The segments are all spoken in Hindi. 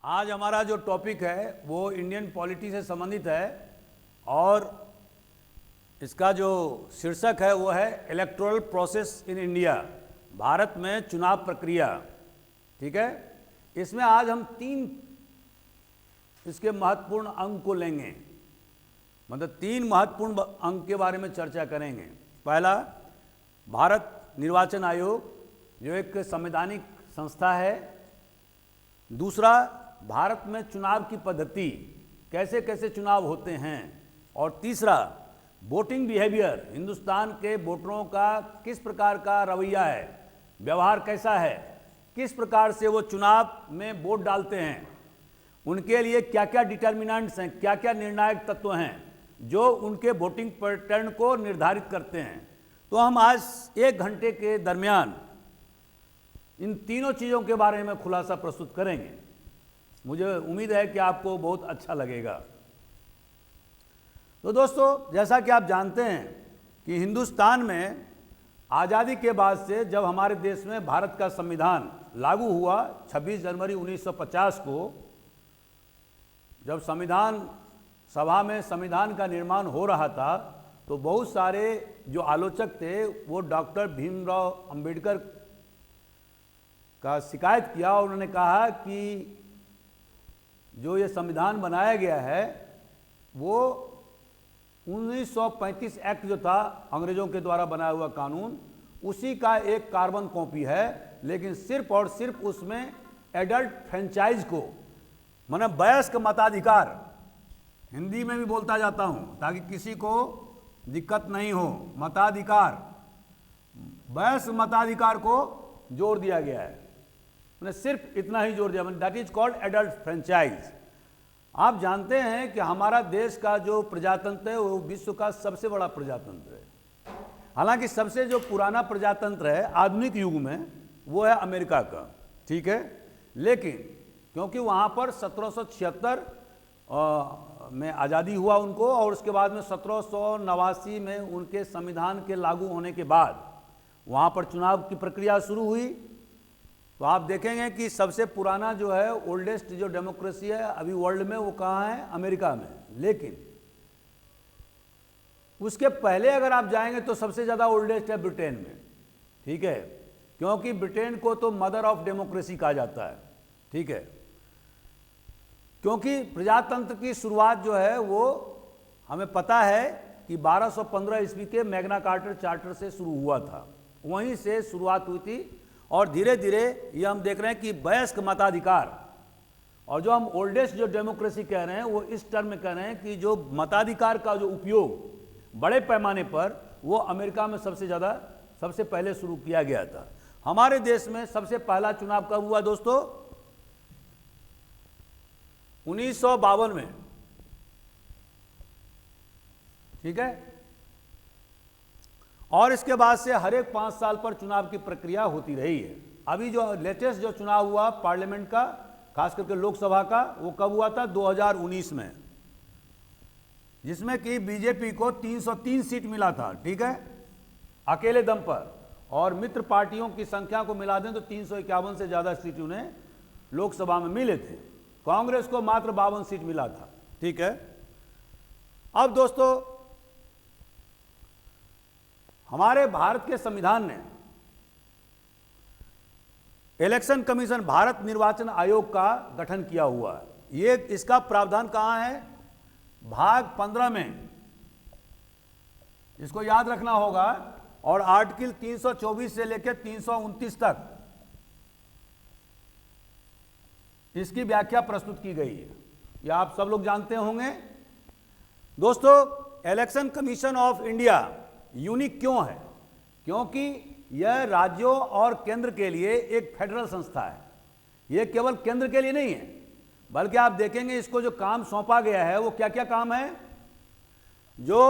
आज हमारा जो टॉपिक है वो इंडियन पॉलिटी से संबंधित है और इसका जो शीर्षक है वो है electoral process in India, Bharat में चुनाव प्रक्रिया। ठीक है, इसमें आज हम 3 इसके महत्वपूर्ण अंग को लेंगे, मतलब 3 महत्वपूर्ण अंग के बारे में चर्चा करेंगे। पहला, भारत निर्वाचन आयोग जो एक संवैधानिक संस्था है। दूसरा, भारत में चुनाव की पद्धति, कैसे कैसे चुनाव होते हैं। और तीसरा, वोटिंग बिहेवियर, हिंदुस्तान के वोटरों का किस प्रकार का रवैया है, व्यवहार कैसा है, किस प्रकार से वो चुनाव में वोट डालते हैं, उनके लिए क्या क्या डिटर्मिनेंट्स हैं, क्या क्या निर्णायक तत्व हैं जो उनके वोटिंग पैटर्न को निर्धारित करते हैं। तो हम आज 1 घंटे के दरमियान इन तीनों चीज़ों के बारे में खुलासा प्रस्तुत करेंगे। मुझे उम्मीद है कि आपको बहुत अच्छा लगेगा। तो दोस्तों, जैसा कि आप जानते हैं कि हिंदुस्तान में आज़ादी के बाद से जब हमारे देश में भारत का संविधान लागू हुआ 26 जनवरी 1950 को, जब संविधान सभा में संविधान का निर्माण हो रहा था, तो बहुत सारे जो आलोचक थे वो डॉक्टर भीमराव अंबेडकर का शिकायत किया और उन्होंने कहा कि जो ये संविधान बनाया गया है वो 1935 एक्ट जो था अंग्रेजों के द्वारा बनाया हुआ कानून, उसी का एक कार्बन कॉपी है, लेकिन सिर्फ और सिर्फ उसमें एडल्ट फ्रेंचाइज को, माने वयस्क मताधिकार, हिंदी में भी बोलता जाता हूं ताकि किसी को दिक्कत नहीं हो, मताधिकार, वयस्क मताधिकार को जोड़ दिया गया है। मैंने सिर्फ इतना ही जोड़ दिया, that is called adult franchise. आप जानते हैं कि हमारा देश का जो प्रजातंत्र है वो विश्व का सबसे बड़ा प्रजातंत्र है। हालांकि सबसे जो पुराना प्रजातंत्र है आधुनिक युग में वो है अमेरिका का, ठीक है, लेकिन क्योंकि वहाँ पर 1776 में आज़ादी हुआ उनको, और उसके बाद में 1789 में उनके संविधान के लागू होने के बाद वहाँ पर चुनाव की प्रक्रिया शुरू हुई। तो आप देखेंगे कि सबसे पुराना जो है, ओल्डेस्ट जो डेमोक्रेसी है अभी वर्ल्ड में, वो कहाँ है? अमेरिका में। लेकिन उसके पहले अगर आप जाएंगे तो सबसे ज़्यादा ओल्डेस्ट है ब्रिटेन में, ठीक है, क्योंकि ब्रिटेन को तो मदर ऑफ डेमोक्रेसी कहा जाता है, ठीक है, क्योंकि प्रजातंत्र की शुरुआत जो है वो हमें पता है कि 1215 ईस्वी के मैग्ना कार्टा चार्टर से शुरू हुआ था, वहीं से शुरुआत हुई थी। और धीरे धीरे ये हम देख रहे हैं कि वयस्क मताधिकार, और जो हम ओल्डेस्ट जो डेमोक्रेसी कह रहे हैं वो इस टर्म में कह रहे हैं कि जो मताधिकार का जो उपयोग बड़े पैमाने पर वो अमेरिका में सबसे पहले शुरू किया गया था। हमारे देश में सबसे पहला चुनाव कब हुआ दोस्तों? 1952 में, ठीक है, और इसके बाद से हर एक 5 साल पर चुनाव की प्रक्रिया होती रही है। अभी जो लेटेस्ट जो चुनाव हुआ पार्लियामेंट का, खास करके लोकसभा का, वो कब हुआ था? 2019 में, जिसमें कि बीजेपी को 303 सीट मिला था, ठीक है, अकेले दम पर, और मित्र पार्टियों की संख्या को मिला दें तो 351 से ज्यादा सीट उन्हें लोकसभा में मिले थे। कांग्रेस को मात्र 52 सीट मिला था, ठीक है। अब दोस्तों, हमारे भारत के संविधान ने इलेक्शन कमीशन, भारत निर्वाचन आयोग का गठन किया हुआ है। ये इसका प्रावधान कहां है? भाग 15 में, इसको याद रखना होगा, और आर्टिकल 324 से लेकर 329 तक इसकी व्याख्या प्रस्तुत की गई है। यह आप सब लोग जानते होंगे। दोस्तों, election commission of India unique क्यों है? क्योंकि यह राज्यों और केंद्र के लिए एक फेडरल संस्था है। यह केवल केंद्र के लिए नहीं है, बल्कि आप देखेंगे इसको जो काम सौंपा गया है वो क्या क्या काम है। जो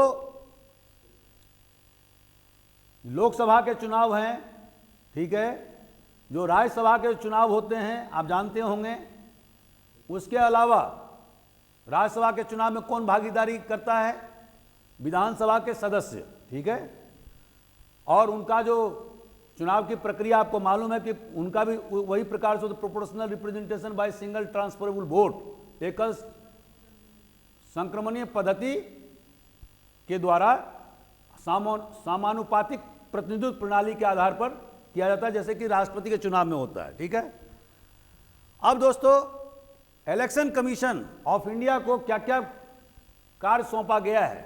लोकसभा के चुनाव हैं, ठीक है, जो राज्यसभा के चुनाव होते हैं आप जानते होंगे। उसके अलावा राज्यसभा के चुनाव में कौन भागीदारी करता है? विधानसभा के सदस्य, ठीक है, और उनका जो चुनाव की प्रक्रिया आपको मालूम है कि उनका भी वही प्रकार से proportional representation by single transferable vote, एकल संक्रमणीय पद्धति के द्वारा समानुपातिक प्रतिनिधित्व प्रणाली के आधार पर किया जाता है, जैसे कि राष्ट्रपति के चुनाव में होता है। ठीक है। अब दोस्तों, इलेक्शन कमीशन ऑफ इंडिया को क्या क्या कार्य सौंपा गया है,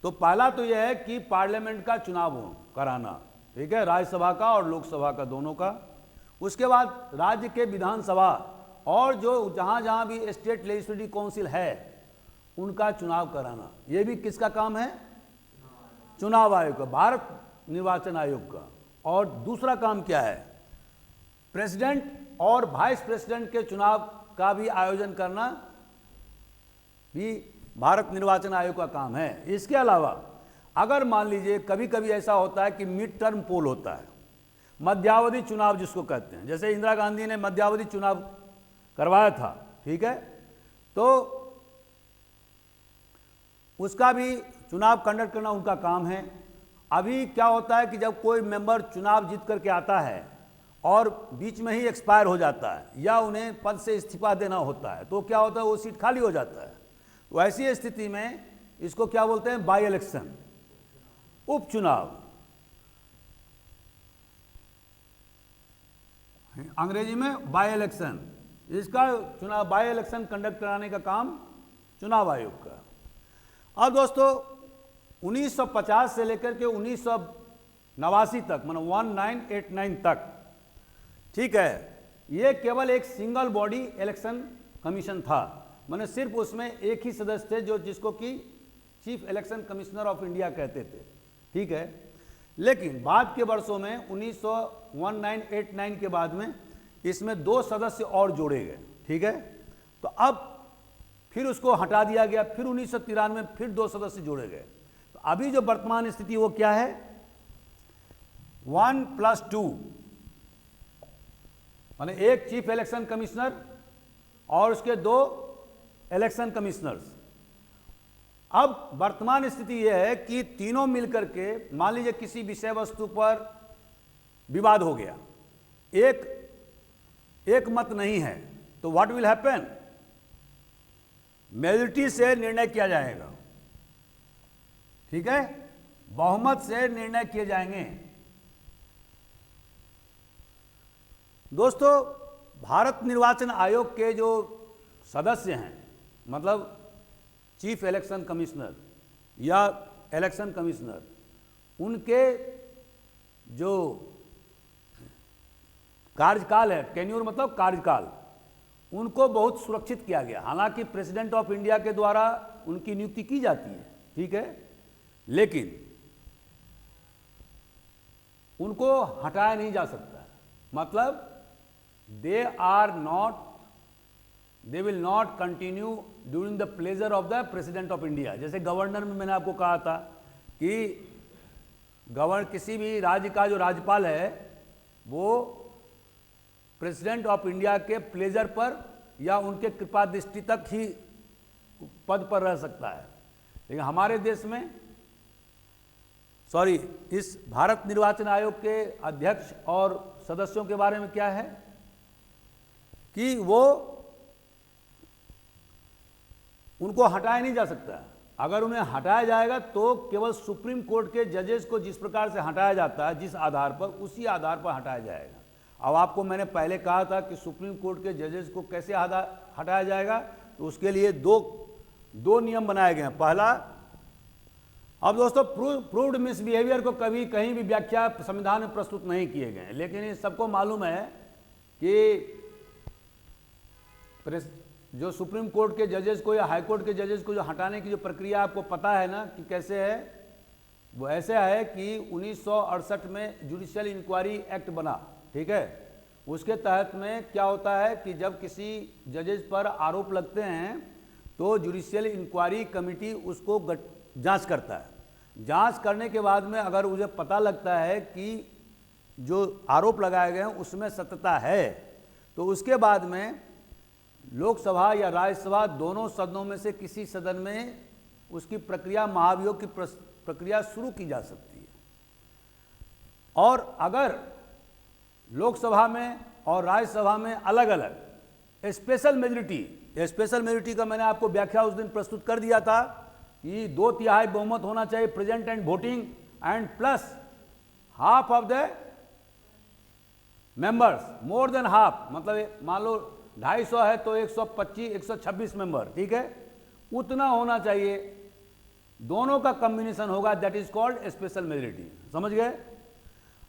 तो पहला तो यह है कि पार्लियामेंट का चुनाव कराना, ठीक है, राज्यसभा का और लोकसभा का दोनों का। उसके बाद राज्य के विधानसभा और जो जहां जहां भी स्टेट लेजिस्लेटिव काउंसिल है उनका चुनाव कराना, यह भी किसका काम है? चुनाव आयोग का, भारत निर्वाचन आयोग का। और दूसरा काम क्या है? प्रेसिडेंट और वाइस प्रेसिडेंट के चुनाव का भी आयोजन करना भी भारत निर्वाचन आयोग का काम है। इसके अलावा अगर मान लीजिए कभी कभी ऐसा होता है कि मिड टर्म पोल होता है, मध्यावधि चुनाव जिसको कहते हैं, जैसे इंदिरा गांधी ने मध्यावधि चुनाव करवाया था, ठीक है, तो उसका भी चुनाव कंडक्ट करना उनका काम है। अभी क्या होता है कि जब कोई मेंबर चुनाव जीत करके आता है और बीच में ही एक्सपायर हो जाता है या उन्हें पद से इस्तीफा देना होता है, तो क्या होता है, वो सीट खाली हो जाता है। तो ऐसी स्थिति में इसको क्या बोलते हैं? बाई इलेक्शन, उपचुनाव, अंग्रेजी में बाई इलेक्शन। इसका चुनाव, बाई इलेक्शन कंडक्ट कराने का काम चुनाव आयोग का। अब दोस्तों 1950 से लेकर के 1989 तक, मतलब 1989 तक, ठीक है, ये केवल एक सिंगल बॉडी इलेक्शन कमीशन था, माने सिर्फ उसमें एक ही सदस्य थे जो जिसको कि chief election commissioner of India कहते थे, ठीक है। लेकिन बाद के वर्षों में 1989 के बाद में इसमें 2 सदस्य और जोड़े गए, ठीक है। तो अब फिर उसको हटा दिया गया, फिर 1993 में फिर 2 सदस्य जोड़े गए। तो अभी जो वर्तमान स्थिति वो क्या है? 1+2, माने एक चीफ इलेक्शन कमिश्नर और उसके 2 इलेक्शन कमिश्नर्स। अब वर्तमान स्थिति यह है कि तीनों मिलकर के, मान लीजिए किसी विषय वस्तु पर विवाद हो गया, एक मत नहीं है, तो व्हाट विल हैपन? मेजॉरिटी से निर्णय किया जाएगा, ठीक है, बहुमत से निर्णय किए जाएंगे। दोस्तों, भारत निर्वाचन आयोग के जो सदस्य हैं, मतलब चीफ इलेक्शन कमिश्नर या इलेक्शन कमिश्नर, उनके जो कार्यकाल है, टेन्योर मतलब कार्यकाल, उनको बहुत सुरक्षित किया गया। हालांकि प्रेसिडेंट ऑफ इंडिया के द्वारा उनकी नियुक्ति की जाती है, ठीक है, लेकिन उनको हटाया नहीं जा सकता। मतलब they will not continue during the pleasure of the president of India. जैसे गवर्नर में मैंने आपको कहा था कि किसी भी राज्य का जो राज्यपाल है वो प्रेसिडेंट ऑफ इंडिया के प्लेजर पर या उनके कृपा दृष्टि तक ही पद पर रह सकता है। लेकिन हमारे देश में, इस भारत निर्वाचन आयोग के अध्यक्ष और सदस्यों के बारे में क्या है कि उनको हटाया नहीं जा सकता। अगर उन्हें हटाया जाएगा तो केवल सुप्रीम कोर्ट के जजेस को जिस प्रकार से हटाया जाता है, जिस आधार पर, उसी आधार पर हटाया जाएगा। अब आपको मैंने पहले कहा था कि सुप्रीम कोर्ट के जजेस को कैसे हटाया जाएगा, तो उसके लिए दो नियम बनाए गए हैं। पहला, अब दोस्तों प्रूव्ड मिसबिहेवियर को कभी कहीं भी व्याख्या संविधान में प्रस्तुत नहीं किए गए, लेकिन ये सबको मालूम है कि जो सुप्रीम कोर्ट के जजेस को या हाई कोर्ट के जजेस को जो हटाने की जो प्रक्रिया आपको पता है ना कि कैसे है, वो ऐसे है कि 1968 में जुडिशियल इंक्वायरी एक्ट बना, ठीक है। उसके तहत में क्या होता है कि जब किसी जजेस पर आरोप लगते हैं तो जुडिशियल इंक्वायरी कमेटी उसको जांच करता है। जांच करने के बाद में अगर मुझे पता लगता है कि जो आरोप लगाए गए हैं उसमें सत्यता है, तो उसके बाद में लोकसभा या राज्यसभा दोनों सदनों में से किसी सदन में उसकी प्रक्रिया, महाभियोग की प्रक्रिया शुरू की जा सकती है। और अगर लोकसभा में और राज्यसभा में अलग अलग स्पेशल मेजोरिटी का मैंने आपको व्याख्या उस दिन प्रस्तुत कर दिया था कि 2/3 बहुमत होना चाहिए present and voting and plus half of the members, more than half, मतलब मान लो 250 है तो 125 126 मेंबर, ठीक है, उतना होना चाहिए, दोनों का कॉम्बिनेशन होगा, that is called special majority. समझ गए?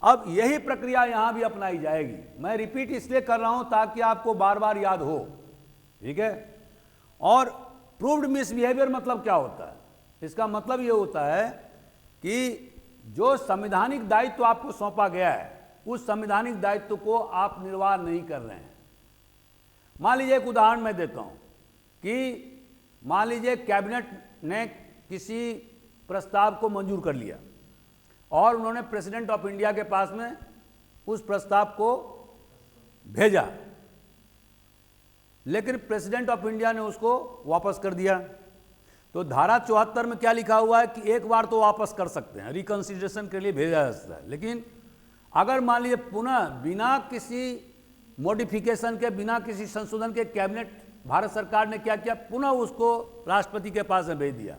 अब यही प्रक्रिया यहां भी अपनाई जाएगी। मैं रिपीट इसलिए कर रहा हूं ताकि आपको बार बार याद हो, ठीक है। और प्रूव्ड मिसबिहेवियर मतलब क्या होता है? इसका मतलब यह होता है कि जो संवैधानिक दायित्व आपको सौंपा गया है उस संवैधानिक दायित्व को आप निर्वाह नहीं कर रहे हैं। मान लीजिए एक उदाहरण मैं देता हूं कि मान लीजिए कैबिनेट ने किसी प्रस्ताव को मंजूर कर लिया और उन्होंने प्रेसिडेंट ऑफ इंडिया के पास में उस प्रस्ताव को भेजा, लेकिन प्रेसिडेंट ऑफ इंडिया ने उसको वापस कर दिया। तो धारा 74 में क्या लिखा हुआ है कि एक बार तो वापस कर सकते हैं, रिकंसिडरेशन के लिए भेजा जा सकता है, लेकिन अगर मान लीजिए पुनः बिना किसी मॉडिफिकेशन के, बिना किसी संशोधन के कैबिनेट भारत सरकार ने क्या किया, पुनः उसको राष्ट्रपति के पास में भेज दिया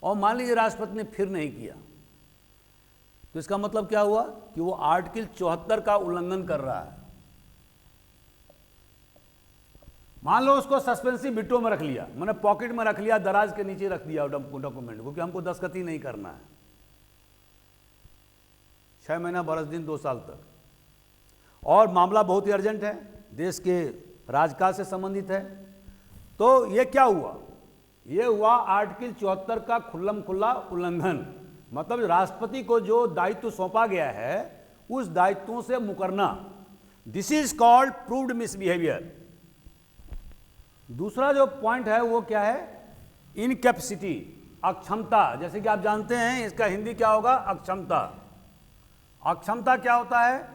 और मान लीजिए राष्ट्रपति ने फिर नहीं किया, तो इसका मतलब क्या हुआ कि वो आर्टिकल 74 का उल्लंघन कर रहा है। मान लो उसको सस्पेंसिव विटो में रख लिया, मैंने पॉकेट में रख लिया, दराज के नीचे रख दिया डॉक्यूमेंट को कि हमको दस्तखत ही नहीं करना है, 6 महीना 12 दिन 2 साल तक, और मामला बहुत ही अर्जेंट है, देश के राजकाज से संबंधित है, तो ये क्या हुआ? ये हुआ आर्टिकल 74 का खुल्लम खुल्ला उल्लंघन। मतलब राष्ट्रपति को जो दायित्व सौंपा गया है उस दायित्वों से मुकरना, this is called proved misbehaviour. दूसरा जो पॉइंट है वो क्या है? इनकैपेसिटी, अक्षमता। जैसे कि आप जानते हैं इसका हिंदी क्या होगा? अक्षमता। अक्षमता क्या होता है?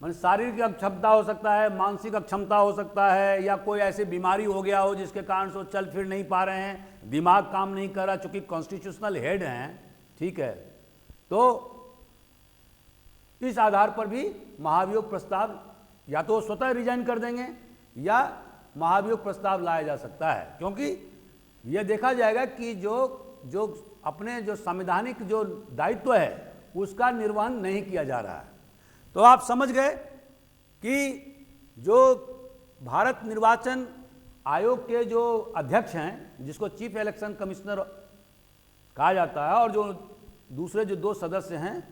मान शारीरिक अक्षमता हो सकता है, मानसिक अक्षमता हो सकता है, या कोई ऐसी बीमारी हो गया हो जिसके कारण से वो चल फिर नहीं पा रहे हैं, दिमाग काम नहीं कर रहा, चूंकि कॉन्स्टिट्यूशनल हेड हैं, ठीक है, तो इस आधार पर भी महाभियोग प्रस्ताव या तो स्वतः रिजाइन कर देंगे या महाभियोग प्रस्ताव लाया जा सकता है, क्योंकि यह देखा जाएगा कि जो अपने जो संवैधानिक जो दायित्व है उसका निर्वहन नहीं किया जा रहा है। तो आप समझ गए कि जो भारत निर्वाचन आयोग के जो अध्यक्ष हैं, जिसको चीफ इलेक्शन कमिश्नर कहा जाता है, और जो दूसरे जो 2 सदस्य हैं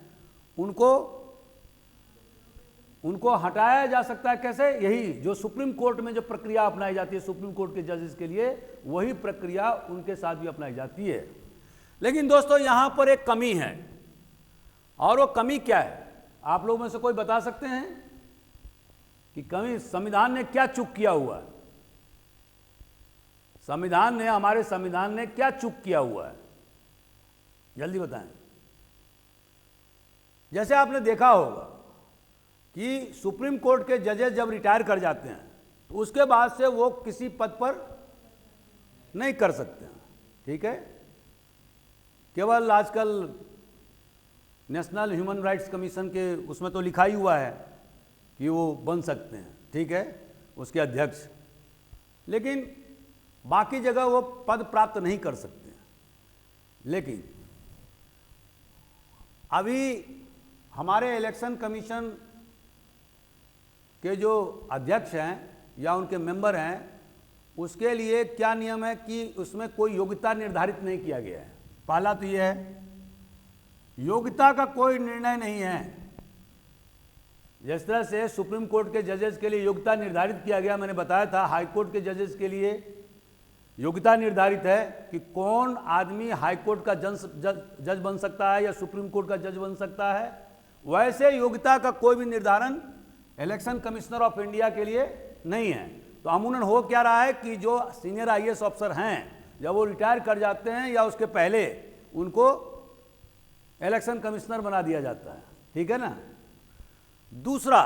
उनको हटाया जा सकता है। कैसे? यही जो सुप्रीम कोर्ट में जो प्रक्रिया अपनाई जाती है सुप्रीम कोर्ट के जजेस के लिए, वही प्रक्रिया उनके साथ भी अपनाई जाती है। लेकिन दोस्तों यहां पर एक कमी है, और वो कमी क्या है? आप लोगों में से कोई बता सकते हैं कि कमी संविधान ने क्या चूक किया हुआ है? हमारे संविधान ने क्या चूक किया हुआ है? जल्दी बताएं। जैसे आपने देखा होगा कि सुप्रीम कोर्ट के जजेस जब रिटायर कर जाते हैं तो उसके बाद से वो किसी पद पर नहीं कर सकते हैं, ठीक है। केवल आजकल नेशनल ह्यूमन राइट्स कमीशन के उसमें तो लिखा ही हुआ है कि वो बन सकते हैं, ठीक है, उसके अध्यक्ष, लेकिन बाकी जगह वो पद प्राप्त नहीं कर सकते हैं। लेकिन अभी हमारे इलेक्शन कमीशन के जो अध्यक्ष हैं या उनके मेंबर हैं, उसके लिए क्या नियम है कि उसमें कोई योग्यता निर्धारित नहीं किया गया है। पहला तो यह है, योग्यता का कोई निर्णय नहीं है। जिस तरह से सुप्रीम कोर्ट के जजेस के लिए योग्यता निर्धारित किया गया, मैंने बताया था हाई कोर्ट के जजेस के लिए योग्यता निर्धारित है कि कौन आदमी हाई कोर्ट का जज बन सकता है या सुप्रीम कोर्ट का जज बन सकता है, वैसे योग्यता का कोई भी निर्धारण इलेक्शन कमिश्नर ऑफ इंडिया के लिए नहीं है। तो अमूमन हो क्या रहा है कि जो सीनियर IAS ऑफिसर हैं, जब वो रिटायर कर जाते हैं या उसके पहले उनको इलेक्शन कमिश्नर बना दिया जाता है, ठीक है ना। दूसरा,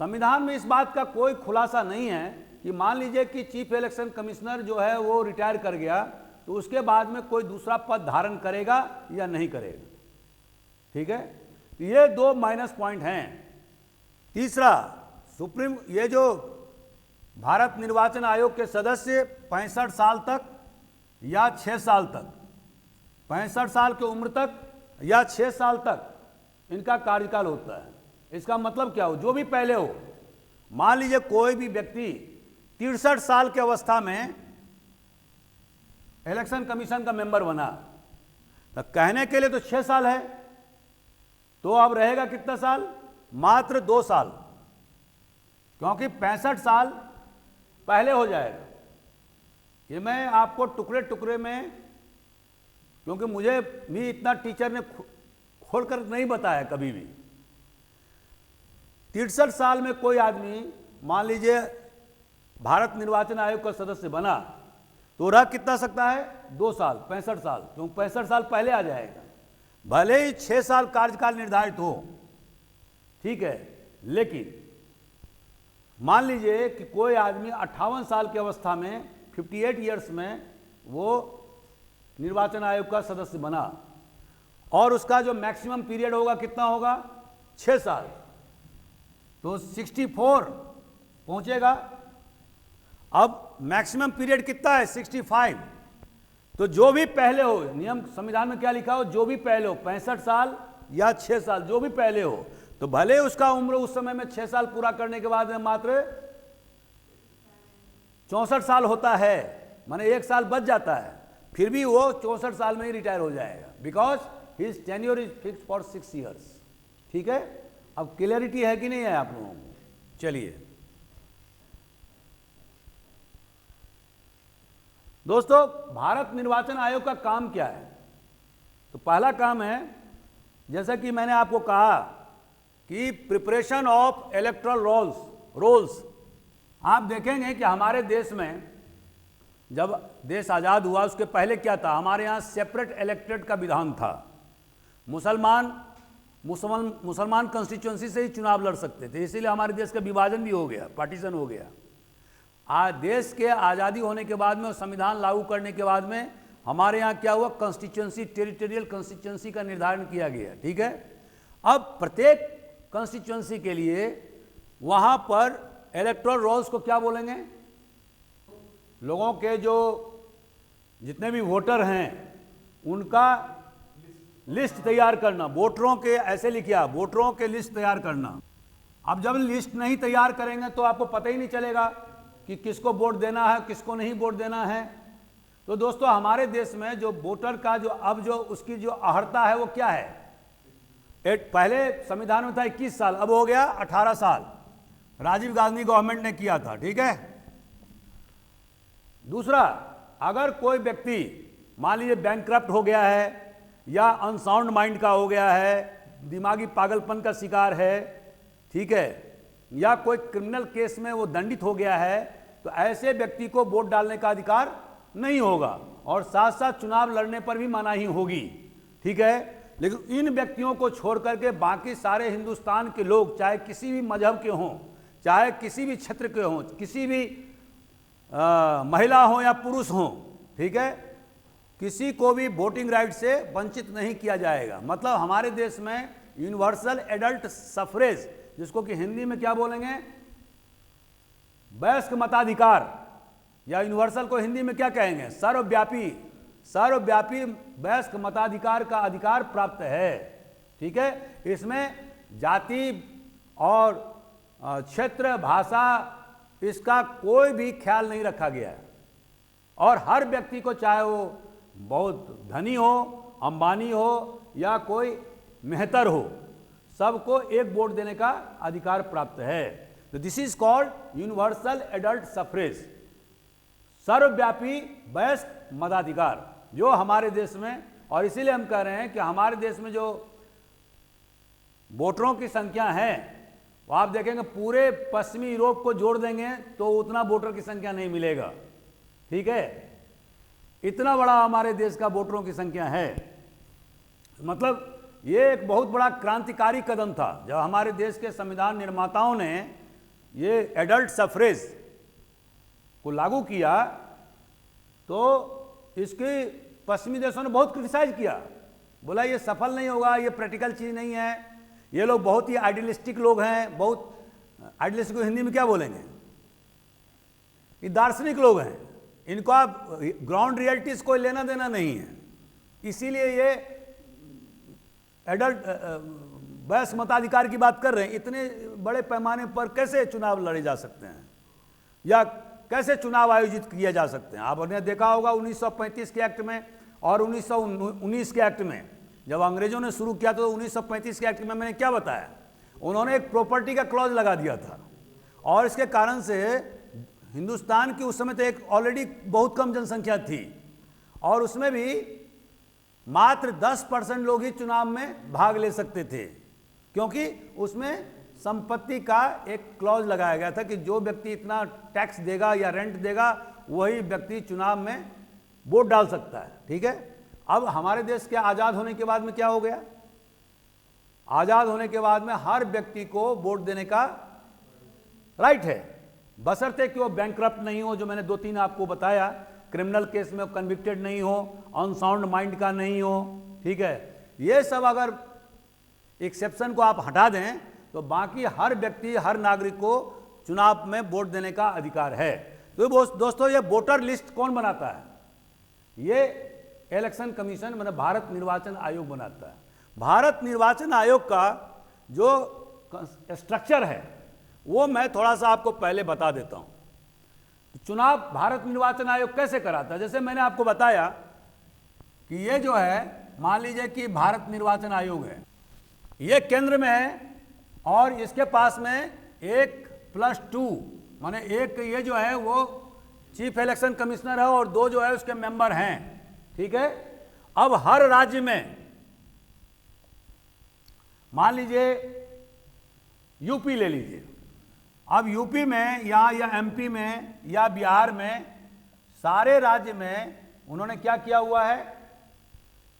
संविधान में इस बात का कोई खुलासा नहीं है कि मान लीजिए कि चीफ इलेक्शन कमिश्नर जो है वो रिटायर कर गया तो उसके बाद में कोई दूसरा पद धारण करेगा या नहीं करेगा। ठीक है, ये दो माइनस पॉइंट हैं। तीसरा, सुप्रीम ये जो भारत निर्वाचन आयोग के सदस्य 65 साल तक या 6 साल तक, 65 साल की उम्र तक या 6 साल तक इनका कार्यकाल होता है। इसका मतलब क्या हो, जो भी पहले हो, मान लीजिए कोई भी व्यक्ति 63 साल की अवस्था में इलेक्शन कमीशन का मेंबर बना, तो कहने के लिए तो 6 साल है, तो अब रहेगा कितना साल, मात्र 2 साल, क्योंकि 65 साल पहले हो जाएगा। ये मैं आपको टुकड़े टुकड़े में, क्योंकि मुझे भी इतना टीचर ने खोलकर नहीं बताया कभी भी। 63 साल में कोई आदमी मान लीजिए भारत निर्वाचन आयोग का सदस्य बना, तो रह कितना सकता है, 2 साल, 65 साल, क्योंकि 65 साल पहले आ जाएगा। भले ही 6 साल कार्यकाल निर्धारित हो, ठीक है, लेकिन मान लीजिए कि कोई आदमी 58 साल की अवस्था में 58 ईयर्स में वो निर्वाचन आयोग का सदस्य बना, और उसका जो मैक्सिमम पीरियड होगा कितना होगा, 6 साल, तो 64 पहुंचेगा। अब मैक्सिमम पीरियड कितना है, 65, तो जो भी पहले हो, नियम संविधान में क्या लिखा हो, जो भी पहले हो, 65 साल या 6 साल, जो भी पहले हो, तो भले उसका उम्र उस समय में 6 साल पूरा करने के बाद में मात्र 64 साल होता है, माने 1 साल बच जाता है, फिर भी वो 64 साल में ही रिटायर हो जाएगा, because his tenure is fix for 6 years. ठीक है, अब क्लियरिटी है कि नहीं है आप लोगों को? चलिए दोस्तों, भारत निर्वाचन आयोग का काम क्या है? तो पहला काम है, जैसा कि मैंने आपको कहा कि प्रिपरेशन ऑफ इलेक्टोरल रोल्स। आप देखेंगे कि हमारे देश में जब देश आज़ाद हुआ उसके पहले क्या था, हमारे यहाँ सेपरेट इलेक्टेड का विधान था। मुसलमान कंस्टिट्यूएंसी से ही चुनाव लड़ सकते थे, इसीलिए हमारे देश का विभाजन भी हो गया, पार्टीशन हो गया। आज देश के आज़ादी होने के बाद में, संविधान लागू करने के बाद में हमारे यहाँ क्या हुआ, कंस्टिट्यूएंसी, टेरिटोरियल कंस्टिट्यूएंसी का निर्धारण किया गया। ठीक है, अब प्रत्येक कंस्टिट्यूएंसी के लिए वहाँ पर इलेक्टोरल रोल्स को क्या बोलेंगे, लोगों के जो जितने भी वोटर हैं उनका लिस्ट तैयार करना, वोटरों के, ऐसे लिखिए, वोटरों के लिस्ट तैयार करना। अब जब लिस्ट नहीं तैयार करेंगे तो आपको पता ही नहीं चलेगा कि किसको वोट देना है, किसको नहीं वोट देना है। तो दोस्तों, हमारे देश में जो वोटर का जो अब जो उसकी जो अहर्ता है वो क्या है, पहले संविधान में था 21 साल, अब हो गया 18 साल, राजीव गांधी गवर्नमेंट ने किया था। ठीक है, दूसरा, अगर कोई व्यक्ति मान लीजिए बैंकक्रप्ट हो गया है या अनसाउंड माइंड का हो गया है, दिमागी पागलपन का शिकार है, ठीक है, या कोई क्रिमिनल केस में वो दंडित हो गया है, तो ऐसे व्यक्ति को वोट डालने का अधिकार नहीं होगा, और साथ साथ चुनाव लड़ने पर भी मनाही होगी। ठीक है, लेकिन इन व्यक्तियों को छोड़ करके बाकी सारे हिंदुस्तान के लोग, चाहे किसी भी मजहब के हों, चाहे किसी भी क्षेत्र के हों, किसी भी महिला हो या पुरुष हों, ठीक है, किसी को भी वोटिंग राइट से वंचित नहीं किया जाएगा। मतलब हमारे देश में यूनिवर्सल एडल्ट सफरेज, जिसको कि हिंदी में क्या बोलेंगे, वयस्क मताधिकार, या यूनिवर्सल को हिंदी में क्या कहेंगे, सर्वव्यापी वयस्क मताधिकार का अधिकार प्राप्त है। ठीक है, इसमें जाति और क्षेत्र, भाषा, इसका कोई भी ख्याल नहीं रखा गया है, और हर व्यक्ति को, चाहे वो बहुत धनी हो, अंबानी हो या कोई मेहतर हो, सबको एक वोट देने का अधिकार प्राप्त है। तो this is called universal adult suffrage, सर्वव्यापी वयस्क मताधिकार, जो हमारे देश में, और इसीलिए हम कह रहे हैं कि हमारे देश में जो वोटरों की संख्या है, वो आप देखेंगे पूरे पश्चिमी यूरोप को जोड़ देंगे तो उतना वोटर की संख्या नहीं मिलेगा। ठीक है, इतना बड़ा हमारे देश का वोटरों की संख्या है। मतलब ये एक बहुत बड़ा क्रांतिकारी कदम था जब हमारे देश के संविधान निर्माताओं ने ये एडल्ट सफरेज को लागू किया, तो इसकी पश्चिमी देशों ने बहुत क्रिटिसाइज किया बोला ये सफल नहीं होगा, ये प्रैक्टिकल चीज़ नहीं है, ये लोग बहुत ही आइडियलिस्टिक लोग हैं, बहुत आइडियलिस्टिक को हिंदी में क्या बोलेंगे, ये दार्शनिक लोग हैं, इनको आप ग्राउंड रियलिटीज कोई लेना देना नहीं है, इसीलिए ये एडल्ट वयस्क मताधिकार की बात कर रहे हैं। इतने बड़े पैमाने पर कैसे चुनाव लड़े जा सकते हैं या कैसे चुनाव आयोजित किए जा सकते हैं? आपने देखा होगा 1935 के एक्ट में और 1919 के एक्ट में, जब अंग्रेजों ने शुरू किया तो 1935 के एक्ट में मैंने क्या बताया, उन्होंने एक प्रॉपर्टी का क्लॉज लगा दिया था और इसके कारण से हिंदुस्तान की उस समय तो एक ऑलरेडी बहुत कम जनसंख्या थी और उसमें भी मात्र 10% लोग ही चुनाव में भाग ले सकते थे, क्योंकि उसमें संपत्ति का एक क्लॉज लगाया गया था कि जो व्यक्ति इतना टैक्स देगा या रेंट देगा वही व्यक्ति चुनाव में वोट डाल सकता है। ठीक है, अब हमारे देश के आज़ाद होने के बाद में क्या हो गया, आज़ाद होने के बाद में हर व्यक्ति को वोट देने का राइट है, बशर्ते कि वो बैंकक्रप्ट नहीं हो, जो मैंने 2-3 आपको बताया, क्रिमिनल केस में कन्विक्टेड नहीं हो, अनसाउंड माइंड का नहीं हो। ठीक है, ये सब अगर एक्सेप्शन को आप हटा दें तो बाकी हर व्यक्ति, हर नागरिक को चुनाव में वोट देने का अधिकार है। तो दोस्तों, ये वोटर लिस्ट कौन बनाता है? ये इलेक्शन कमीशन मतलब भारत निर्वाचन आयोग बनाता है। भारत निर्वाचन आयोग का जो स्ट्रक्चर है वो मैं थोड़ा सा आपको पहले बता देता हूं। चुनाव भारत निर्वाचन आयोग कैसे कराता है? जैसे मैंने आपको बताया कि ये जो है, मान लीजिए कि भारत निर्वाचन आयोग है, ये केंद्र में है और इसके पास में 1+2 माने एक ये जो है वो चीफ इलेक्शन कमिश्नर है और 2 जो है उसके मेंबर हैं। ठीक है, अब हर राज्य में मान लीजिए यूपी ले लीजिए, अब यूपी में या एमपी में या बिहार में सारे राज्य में उन्होंने क्या किया हुआ है,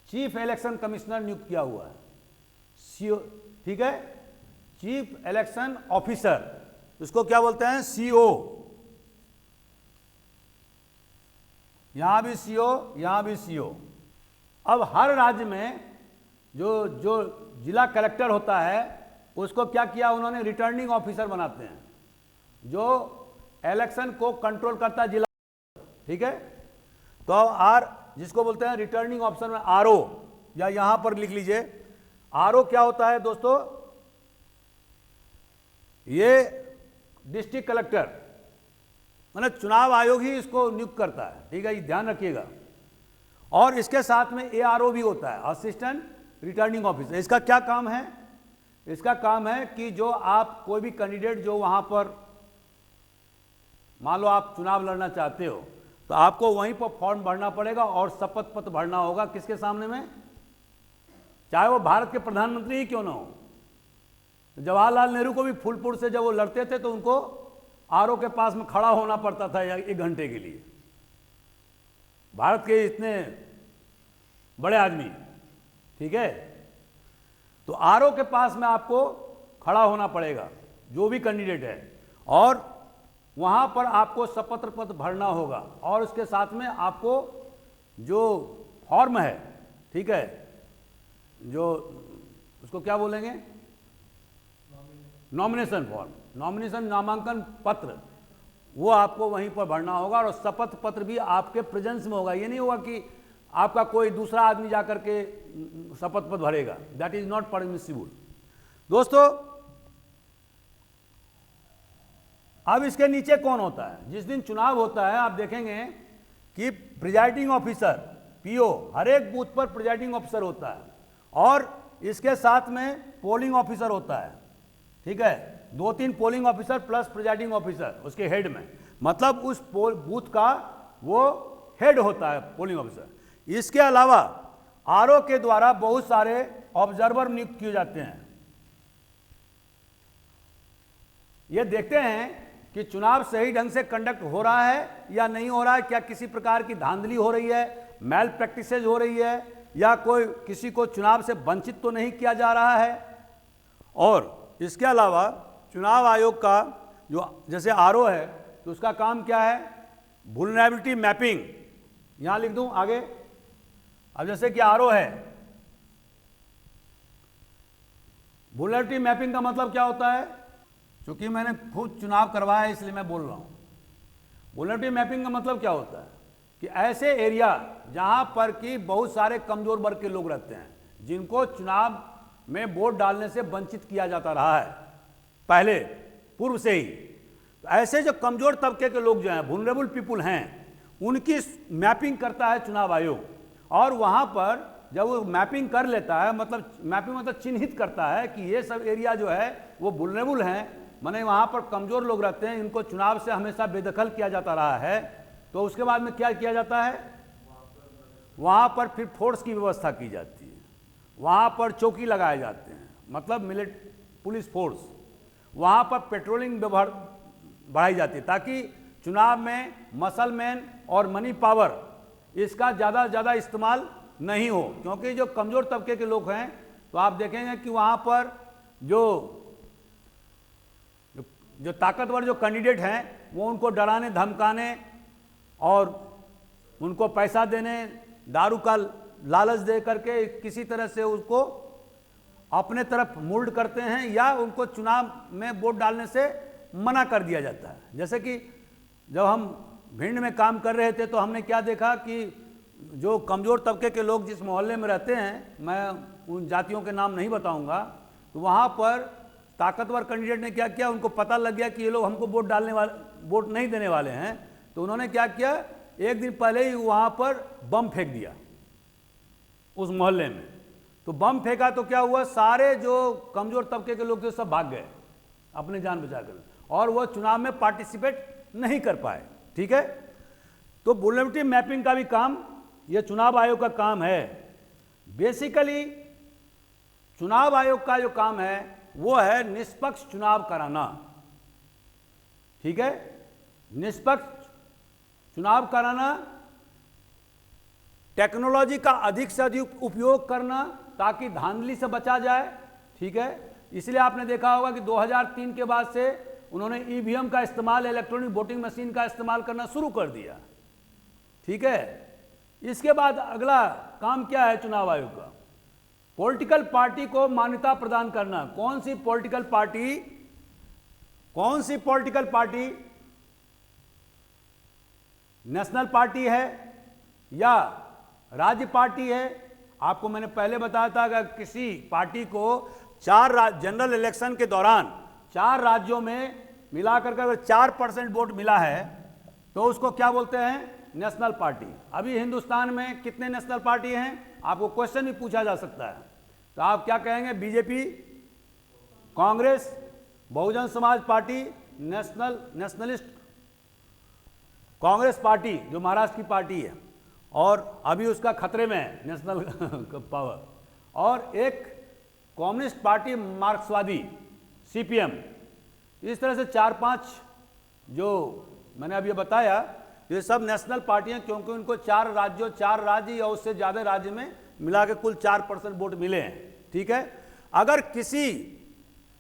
चीफ इलेक्शन कमिश्नर नियुक्त किया हुआ है, सीओ। ठीक है, चीफ इलेक्शन ऑफिसर, उसको क्या बोलते हैं, सीओ। यहां भी सीओ, यहां भी सीओ। अब हर राज्य में जो जिला कलेक्टर होता है उसको क्या किया उन्होंने, रिटर्निंग ऑफिसर बनाते हैं, जो इलेक्शन को कंट्रोल करता है जिला। ठीक है, तो आर जिसको बोलते हैं रिटर्निंग ऑफिसर में आरओ, या यहां पर लिख लीजिए आरओ क्या होता है दोस्तों, ये डिस्ट्रिक्ट कलेक्टर मतलब चुनाव आयोग ही इसको नियुक्त करता है। ठीक है, ये ध्यान रखिएगा। और इसके साथ में एआरओ भी होता है, असिस्टेंट रिटर्निंग ऑफिसर। इसका क्या काम है, इसका काम है कि जो आप कोई भी कैंडिडेट जो वहां पर मान लो आप चुनाव लड़ना चाहते हो तो आपको वहीं पर फॉर्म भरना पड़ेगा और शपथ पत्र भरना होगा, किसके सामने में, चाहे वो भारत के प्रधानमंत्री ही क्यों ना हो। जवाहरलाल नेहरू को भी फूलपुर से जब वो लड़ते थे तो उनको आरओ के पास में खड़ा होना पड़ता था 1 घंटे के लिए। भारत के इतने बड़े आदमी, ठीक है, तो आरओ के पास में आपको खड़ा होना पड़ेगा जो भी कैंडिडेट है, और वहां पर आपको शपथ पत्र भरना होगा और उसके साथ में आपको जो फॉर्म है, ठीक है, जो उसको क्या बोलेंगे, नॉमिनेशन फॉर्म, नॉमिनेशन नामांकन पत्र, वो आपको वहीं पर भरना होगा और शपथ पत्र भी आपके प्रेजेंस में होगा। ये नहीं होगा कि आपका कोई दूसरा आदमी जाकर के शपथ पत्र भरेगा, दैट इज नॉट परमिसिबल। दोस्तों, अब इसके नीचे कौन होता है, जिस दिन चुनाव होता है आप देखेंगे कि प्रिजाइडिंग ऑफिसर पीओ, हर एक बूथ पर प्रिजाइडिंग ऑफिसर होता है और इसके साथ में पोलिंग ऑफिसर होता है। ठीक है, 2-3 polling officer plus presiding officer उसके हेड में, मतलब उस बूथ का वो हेड होता है पोलिंग ऑफिसर। इसके अलावा आरओ के द्वारा बहुत सारे ऑब्जर्वर नियुक्त किए जाते हैं। ये देखते हैं कि चुनाव सही ढंग से कंडक्ट हो रहा है या नहीं हो रहा है, क्या किसी प्रकार की धांधली हो रही है, मैल प्रैक्टिसेज हो रही है, या कोई किसी को चुनाव से वंचित तो नहीं किया जा रहा है। और इसके अलावा चुनाव आयोग का जो जैसे आरओ है तो उसका काम क्या है, वुल्नरेबिलिटी मैपिंग, यहां लिख दूं आगे। अब जैसे कि आरओ है वुलनरेबिलिटी मैपिंग का मतलब क्या होता है? क्योंकि मैंने खुद चुनाव करवाया है इसलिए मैं बोल रहा हूँ। वुलनरेबिलिटी मैपिंग का मतलब क्या होता है कि ऐसे एरिया जहाँ पर कि बहुत सारे कमजोर वर्ग के लोग रहते हैं, जिनको चुनाव में वोट डालने से वंचित किया जाता रहा है पहले पूर्व से ही, तो ऐसे जो कमजोर तबके के लोग जो हैं, वुलनरेबल पीपुल हैं, उनकी मैपिंग करता है चुनाव आयोग। और वहाँ पर जब वो मैपिंग कर लेता है, मतलब मैपिंग मतलब चिन्हित करता है कि ये सब एरिया जो है वो वुलनरेबल हैं, माने वहाँ पर कमज़ोर लोग रहते हैं, इनको चुनाव से हमेशा बेदखल किया जाता रहा है, तो उसके बाद में क्या किया जाता है? वहाँ पर फिर फोर्स की व्यवस्था की जाती है, वहाँ पर चौकी लगाए जाते हैं, मतलब पुलिस फोर्स, वहाँ पर पेट्रोलिंग बढ़ाई जाती है, ताकि चुनाव में मसल मैन और मनी पावर इसका ज़्यादा से ज़्यादा इस्तेमाल नहीं हो। क्योंकि जो कमज़ोर तबके के लोग हैं, तो आप देखेंगे कि वहाँ पर जो ताकतवर जो कैंडिडेट हैं, वो उनको डराने धमकाने और उनको पैसा देने, दारू का लालच दे करके किसी तरह से उसको अपने तरफ मोल्ड करते हैं, या उनको चुनाव में वोट डालने से मना कर दिया जाता है। जैसे कि जब हम भिंड में काम कर रहे थे तो हमने क्या देखा कि जो कमज़ोर तबके के लोग जिस मोहल्ले में रहते हैं, मैं उन जातियों के नाम नहीं बताऊंगा, तो वहाँ पर ताकतवर कैंडिडेट ने क्या किया, उनको पता लग गया कि ये लोग हमको वोट नहीं देने वाले हैं, तो उन्होंने क्या किया, एक दिन पहले ही वहाँ पर बम फेंक दिया उस मोहल्ले में। तो बम फेंका तो क्या हुआ, सारे जो कमज़ोर तबके के लोग थे सब भाग गए अपने जान बचा कर, और वो चुनाव में पार्टिसिपेट नहीं कर पाए। ठीक है, तो वुलनरेबिलिटी मैपिंग का भी काम ये चुनाव आयोग का काम है। बेसिकली चुनाव आयोग का जो काम है वो है निष्पक्ष चुनाव कराना। ठीक है, निष्पक्ष चुनाव कराना, टेक्नोलॉजी का अधिक से अधिक उपयोग करना ताकि धांधली से बचा जाए। ठीक है, इसलिए आपने देखा होगा कि 2003 के बाद से उन्होंने ईवीएम का इस्तेमाल, इलेक्ट्रॉनिक वोटिंग मशीन का इस्तेमाल करना शुरू कर दिया। ठीक है, इसके बाद अगला काम क्या है चुनाव आयोग का? पॉलिटिकल पार्टी को मान्यता प्रदान करना। कौन सी पॉलिटिकल पार्टी नेशनल पार्टी है या राज्य पार्टी है? आपको मैंने पहले बताया था कि किसी पार्टी को जनरल इलेक्शन के दौरान 4 राज्यों में मिलाकर अगर 4% वोट मिला है तो उसको क्या बोलते हैं? National party. अभी हिंदुस्तान में कितने नेशनल पार्टी हैं? आपको क्वेश्चन भी पूछा जा सकता है, तो आप क्या कहेंगे? BJP, Congress, Bahujan Samaj party, nationalist Congress party जो महाराष्ट्र की पार्टी है और अभी उसका खतरे में है नेशनल पावर, और एक कम्युनिस्ट पार्टी मार्क्सवादी सीपीएम। इस तरह से 4-5 जो मैंने अभी बताया, ये सब नेशनल पार्टी हैं, क्योंकि उनको 4 राज्य या उससे ज़्यादा राज्य में मिला के कुल 4% वोट मिले हैं। ठीक है, अगर किसी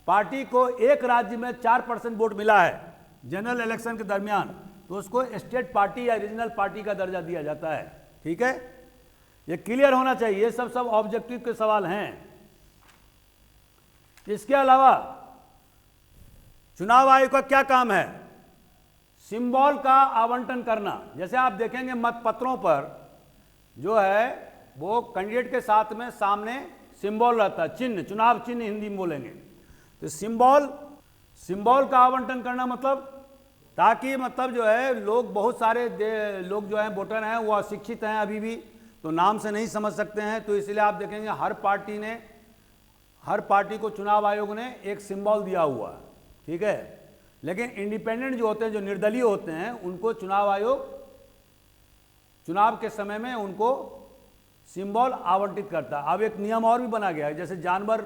पार्टी को एक राज्य में 4% वोट मिला है जनरल इलेक्शन के दरमियान, तो उसको स्टेट पार्टी या रीजनल पार्टी का दर्जा दिया जाता है। ठीक है, ये क्लियर होना चाहिए, ये सब ऑब्जेक्टिव के सवाल हैं। इसके अलावा चुनाव आयोग का क्या काम है? सिंबल का आवंटन करना। जैसे आप देखेंगे मतपत्रों पर जो है वो कैंडिडेट के साथ में सामने सिंबल रहता है, चिन्ह, चुनाव चिन्ह हिंदी में बोलेंगे। तो सिंबल का आवंटन करना मतलब ताकि मतलब जो है लोग, बहुत सारे लोग जो हैं वोटर हैं वो अशिक्षित हैं अभी भी, तो नाम से नहीं समझ सकते हैं, तो इसलिए आप देखेंगे हर पार्टी को चुनाव आयोग ने एक सिंबल दिया हुआ है। ठीक है, लेकिन इंडिपेंडेंट जो होते हैं, जो निर्दलीय होते हैं, उनको चुनाव आयोग चुनाव के समय में उनको सिंबल आवंटित करता है। अब एक नियम और भी बना गया है, जैसे जानवर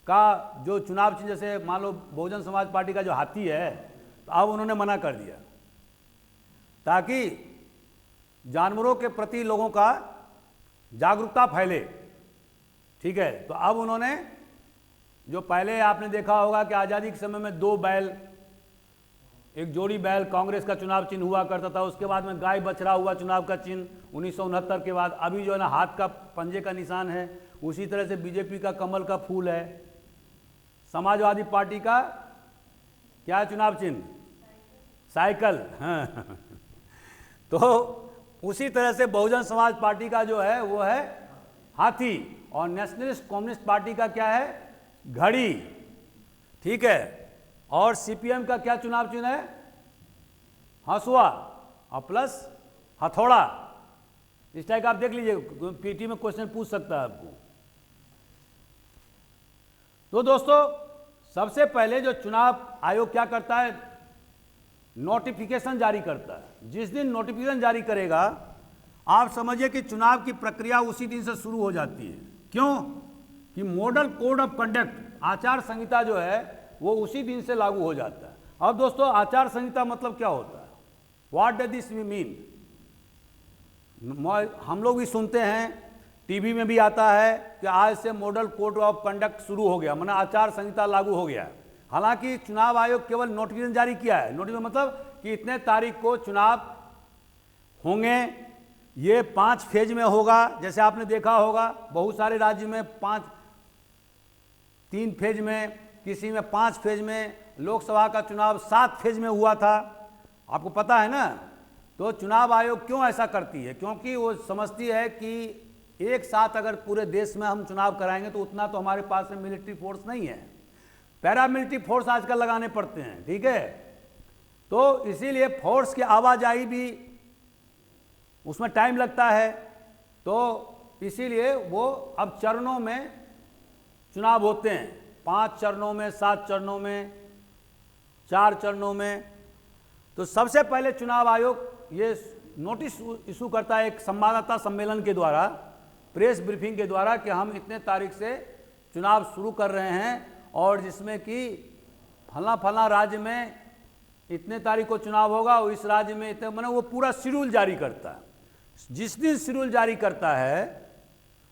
का जो चुनाव चिन्ह, जैसे मान लो बहुजन समाज पार्टी का जो हाथी है, तो अब उन्होंने मना कर दिया ताकि जानवरों के प्रति लोगों का जागरूकता फैले। ठीक है, तो अब उन्होंने, जो पहले आपने देखा होगा कि आज़ादी के समय में 2 बैल, एक जोड़ी बैल कांग्रेस का चुनाव चिन्ह हुआ करता था, उसके बाद में गाय बछड़ा हुआ चुनाव का चिन्ह 1969 के बाद। अभी जो है ना हाथ का पंजे का निशान है, उसी तरह से बीजेपी का कमल का फूल है। समाजवादी पार्टी का क्या है चुनाव चिन्ह? साइकिल। हाँ। तो उसी तरह से बहुजन समाज पार्टी का जो है वो है हाथी, और नेशनलिस्ट कम्युनिस्ट पार्टी का क्या है? घड़ी। ठीक है। और सीपीएम का क्या चुनाव चिन्ह है? हंसुआ और प्लस हथौड़ा। इस टाइप का आप देख लीजिए, पीटी में क्वेश्चन पूछ सकता है आपको। तो दोस्तों, सबसे पहले जो चुनाव आयोग क्या करता है? नोटिफिकेशन जारी करता है। जिस दिन नोटिफिकेशन जारी करेगा, आप समझिए कि चुनाव की प्रक्रिया उसी दिन से शुरू हो जाती है। क्यों? कि मॉडल कोड ऑफ कंडक्ट, आचार संहिता जो है वो उसी दिन से लागू हो जाता है। अब दोस्तों, आचार संहिता मतलब क्या होता है? What does this mean? हम लोग भी सुनते हैं, टीवी में भी आता है कि आज से मॉडल कोड ऑफ कंडक्ट शुरू हो गया, माना आचार संहिता लागू हो गया। हालांकि चुनाव आयोग केवल नोटिफिकेशन जारी किया है। नोटिफिकेशन मतलब कि इतने तारीख को चुनाव होंगे, ये 5 फेज में होगा। जैसे आपने देखा होगा बहुत सारे राज्य में 3 फेज में, किसी में 5 फेज में। लोकसभा का चुनाव 7 फेज में हुआ था, आपको पता है ना। तो चुनाव आयोग क्यों ऐसा करती है? क्योंकि वो समझती है कि एक साथ अगर पूरे देश में हम चुनाव कराएंगे तो उतना तो हमारे पास में मिलिट्री फोर्स नहीं है, पैरामिलिट्री फोर्स आजकल लगाने पड़ते हैं। ठीक है। तो इसीलिए फोर्स की आवाजाही भी उसमें टाइम लगता है। तो इसीलिए वो अब चरणों में चुनाव होते हैं, 5 चरणों में, 7 चरणों में, 4 चरणों में। तो सबसे पहले चुनाव आयोग ये नोटिस इशू करता है एक संवाददाता सम्मेलन के द्वारा, प्रेस ब्रीफिंग के द्वारा, कि हम इतने तारीख से चुनाव शुरू कर रहे हैं, और जिसमें कि फला फला राज्य में इतने तारीख को चुनाव होगा, और इस राज्य में इतने, मैंने वो पूरा शेड्यूल जारी करता है। जिस दिन शेड्यूल जारी करता है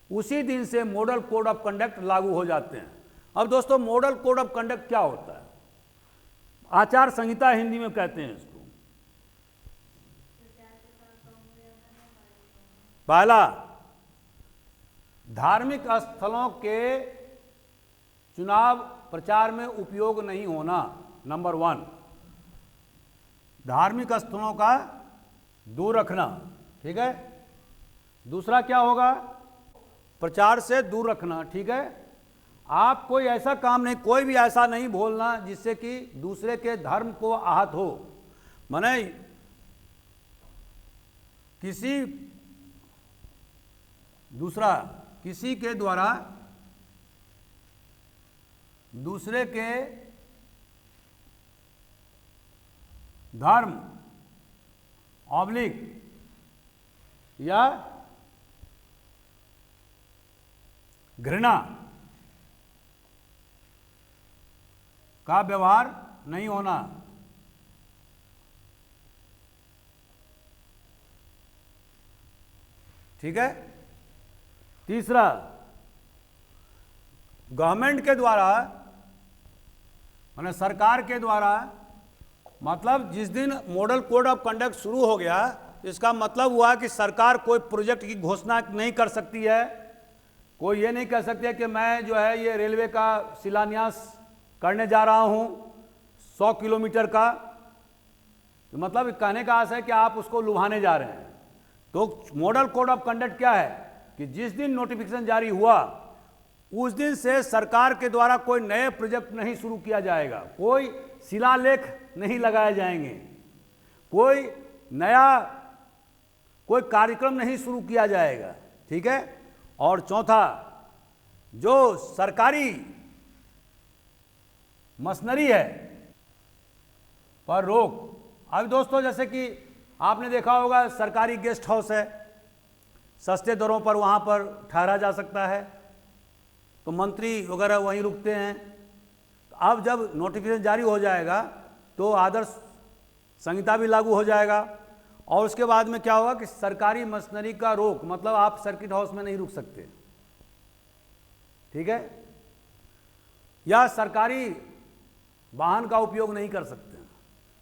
उसी दिन से मॉडल कोड ऑफ कंडक्ट लागू हो जाते हैं। अब दोस्तों, मॉडल कोड ऑफ कंडक्ट क्या होता है? आचार संहिता हिंदी में कहते हैं इसको। पहला, धार्मिक स्थलों के चुनाव प्रचार में उपयोग नहीं होना, नंबर 1। धार्मिक स्थलों का दूर रखना। ठीक है। दूसरा क्या होगा? प्रचार से दूर रखना। ठीक है। आप कोई ऐसा काम नहीं, कोई भी ऐसा नहीं बोलना जिससे कि दूसरे के धर्म को आहत हो। माने किसी के द्वारा दूसरे के धर्म ऑब्लिक या घृणा का व्यवहार नहीं होना। ठीक है। तीसरा, गवर्नमेंट के द्वारा, माने सरकार के द्वारा, मतलब जिस दिन मॉडल कोड ऑफ कंडक्ट शुरू हो गया, इसका मतलब हुआ कि सरकार कोई प्रोजेक्ट की घोषणा नहीं कर सकती है। कोई ये नहीं कह सकती है कि मैं जो है ये रेलवे का शिलान्यास करने जा रहा हूं 100 किलोमीटर का। तो मतलब कहने का आशय है कि आप उसको लुभाने जा रहे हैं। तो मॉडल कोड ऑफ कंडक्ट क्या है कि जिस दिन नोटिफिकेशन जारी हुआ उस दिन से सरकार के द्वारा कोई नए प्रोजेक्ट नहीं शुरू किया जाएगा, कोई शिलालेख नहीं लगाए जाएंगे, कोई नया कोई कार्यक्रम नहीं शुरू किया जाएगा। ठीक है। और चौथा, जो सरकारी मशीनरी है पर रोक। अब दोस्तों, जैसे कि आपने देखा होगा सरकारी गेस्ट हाउस है, सस्ते दरों पर वहाँ पर ठहरा जा सकता है, तो मंत्री वगैरह वहीं रुकते हैं। अब जब नोटिफिकेशन जारी हो जाएगा तो आदर्श संहिता भी लागू हो जाएगा, और उसके बाद में क्या होगा कि सरकारी मशीनरी का रोक, मतलब आप सर्किट हाउस में नहीं रुक सकते। ठीक है। या सरकारी वाहन का उपयोग नहीं कर सकते।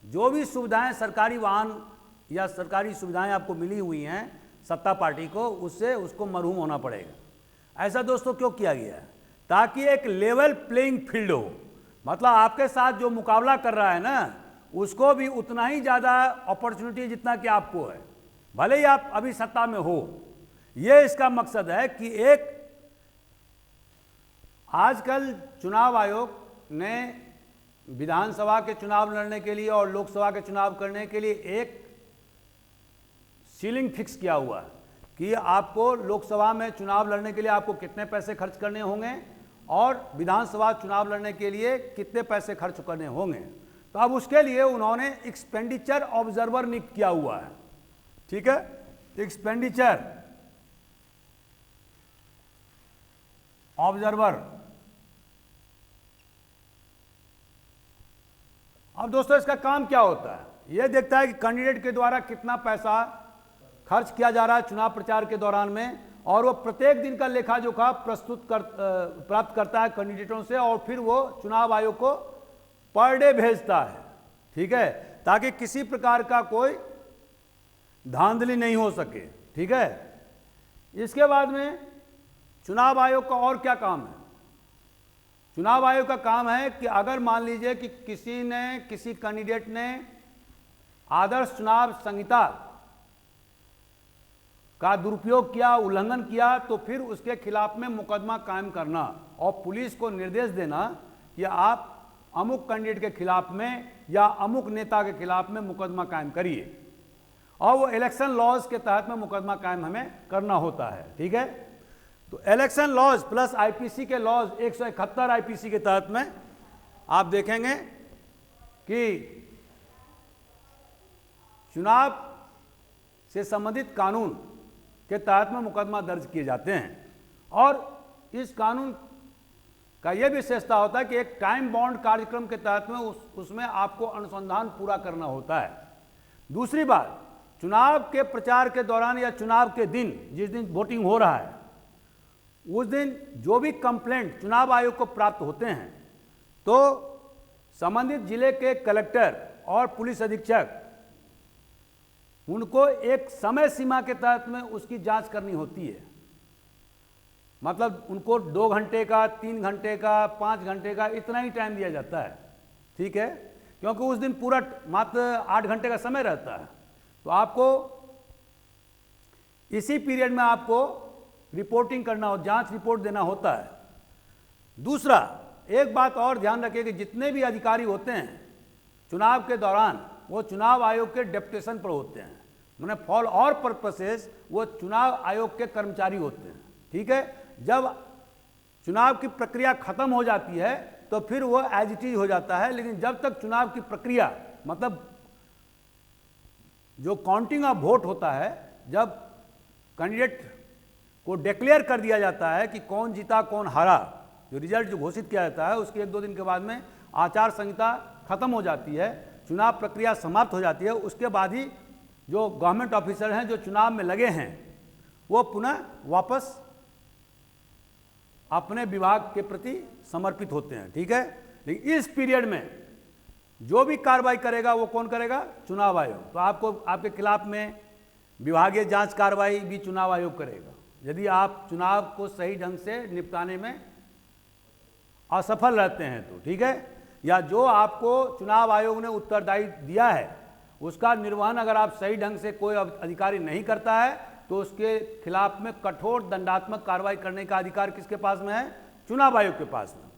जो भी सुविधाएं सरकारी वाहन या सरकारी सुविधाएं आपको मिली हुई हैं सत्ता पार्टी को, उससे उसको मरहूम होना पड़ेगा। ऐसा दोस्तों क्यों किया गया है? ताकि एक लेवल प्लेइंग फील्ड हो, मतलब आपके साथ जो मुकाबला कर रहा है ना, उसको भी उतना ही ज़्यादा अपॉर्चुनिटी जितना कि आपको है, भले ही आप अभी सत्ता में हो। ये इसका मकसद है कि एक आजकल चुनाव आयोग ने विधानसभा के चुनाव लड़ने के लिए और लोकसभा के चुनाव करने के लिए एक सीलिंग फिक्स किया हुआ है कि आपको लोकसभा में चुनाव लड़ने के लिए आपको कितने पैसे खर्च करने होंगे और विधानसभा चुनाव लड़ने के लिए कितने पैसे खर्च करने होंगे। तो अब उसके लिए उन्होंने एक्सपेंडिचर ऑब्जर्वर नियुक्त किया हुआ है, ठीक है, एक्सपेंडिचर ऑब्जर्वर। अब दोस्तों इसका काम क्या होता है, यह देखता है कि कैंडिडेट के द्वारा कितना पैसा खर्च किया जा रहा है चुनाव प्रचार के दौरान में, और वो प्रत्येक दिन का लेखा जोखा प्राप्त करता है कैंडिडेटों से, और फिर वो चुनाव आयोग को पर डे भेजता है, ठीक है, ताकि किसी प्रकार का कोई धांधली नहीं हो सके, ठीक है। इसके बाद में चुनाव आयोग का और क्या काम है? चुनाव आयोग का काम है कि अगर मान लीजिए कि किसी कैंडिडेट ने आदर्श चुनाव संहिता का दुरुपयोग किया, उल्लंघन किया, तो फिर उसके खिलाफ में मुकदमा कायम करना और पुलिस को निर्देश देना कि आप अमुक कैंडिडेट के खिलाफ में या अमुक नेता के खिलाफ में मुकदमा कायम करिए, और वो इलेक्शन लॉज के तहत में मुकदमा कायम हमें करना होता है, ठीक है। तो इलेक्शन लॉज प्लस आईपीसी के लॉज 171 आईपीसी के तहत में आप देखेंगे कि चुनाव से संबंधित कानून के तहत में मुकदमा दर्ज किए जाते हैं, और इस कानून का यह विशेषता होता है कि एक टाइम बाउंड कार्यक्रम के तहत में उसमें आपको अनुसंधान पूरा करना होता है। दूसरी बात, चुनाव के प्रचार के दौरान या चुनाव के दिन, जिस दिन वोटिंग हो रहा है, उस दिन जो भी कंप्लेंट चुनाव आयोग को प्राप्त होते हैं, तो संबंधित जिले के कलेक्टर और पुलिस अधीक्षक उनको एक समय सीमा के तहत में उसकी जांच करनी होती है। मतलब उनको 2 घंटे का, 3 घंटे का, 5 घंटे का, इतना ही टाइम दिया जाता है, ठीक है, क्योंकि उस दिन पूरा मात्र 8 घंटे का समय रहता है। तो आपको इसी पीरियड में आपको रिपोर्टिंग करना हो, जांच रिपोर्ट देना होता है। दूसरा, एक बात और ध्यान रखिए कि जितने भी अधिकारी होते हैं चुनाव के दौरान, वो चुनाव आयोग के डेपुटेशन पर होते हैं, मैंने फॉर ऑल पर्पसेस वो चुनाव आयोग के कर्मचारी होते हैं, ठीक है। जब चुनाव की प्रक्रिया खत्म हो जाती है तो फिर वो एज इट इज हो जाता है, लेकिन जब तक चुनाव की प्रक्रिया, मतलब जो काउंटिंग ऑफ वोट होता है, जब कैंडिडेट को डिक्लेयर कर दिया जाता है कि कौन जीता कौन हारा, जो रिजल्ट जो घोषित किया जाता है, उसके 1-2 दिन के बाद में आचार संहिता खत्म हो जाती है, चुनाव प्रक्रिया समाप्त हो जाती है। उसके बाद ही जो गवर्नमेंट ऑफिसर हैं जो चुनाव में लगे हैं, वो पुनः वापस अपने विभाग के प्रति समर्पित होते हैं, ठीक है। लेकिन इस पीरियड में जो भी कार्रवाई करेगा वो कौन करेगा? चुनाव आयोग। तो आपको आपके खिलाफ में विभागीय जांच कार्रवाई भी चुनाव आयोग करेगा यदि आप चुनाव को सही ढंग से निपटाने में असफल रहते हैं तो, ठीक है। या जो आपको चुनाव आयोग ने उत्तरदायी दिया है उसका निर्वहन अगर आप सही ढंग से कोई अधिकारी नहीं करता है तो उसके खिलाफ में कठोर दंडात्मक कार्रवाई करने का अधिकार किसके पास में है? चुनाव आयोग के पास में,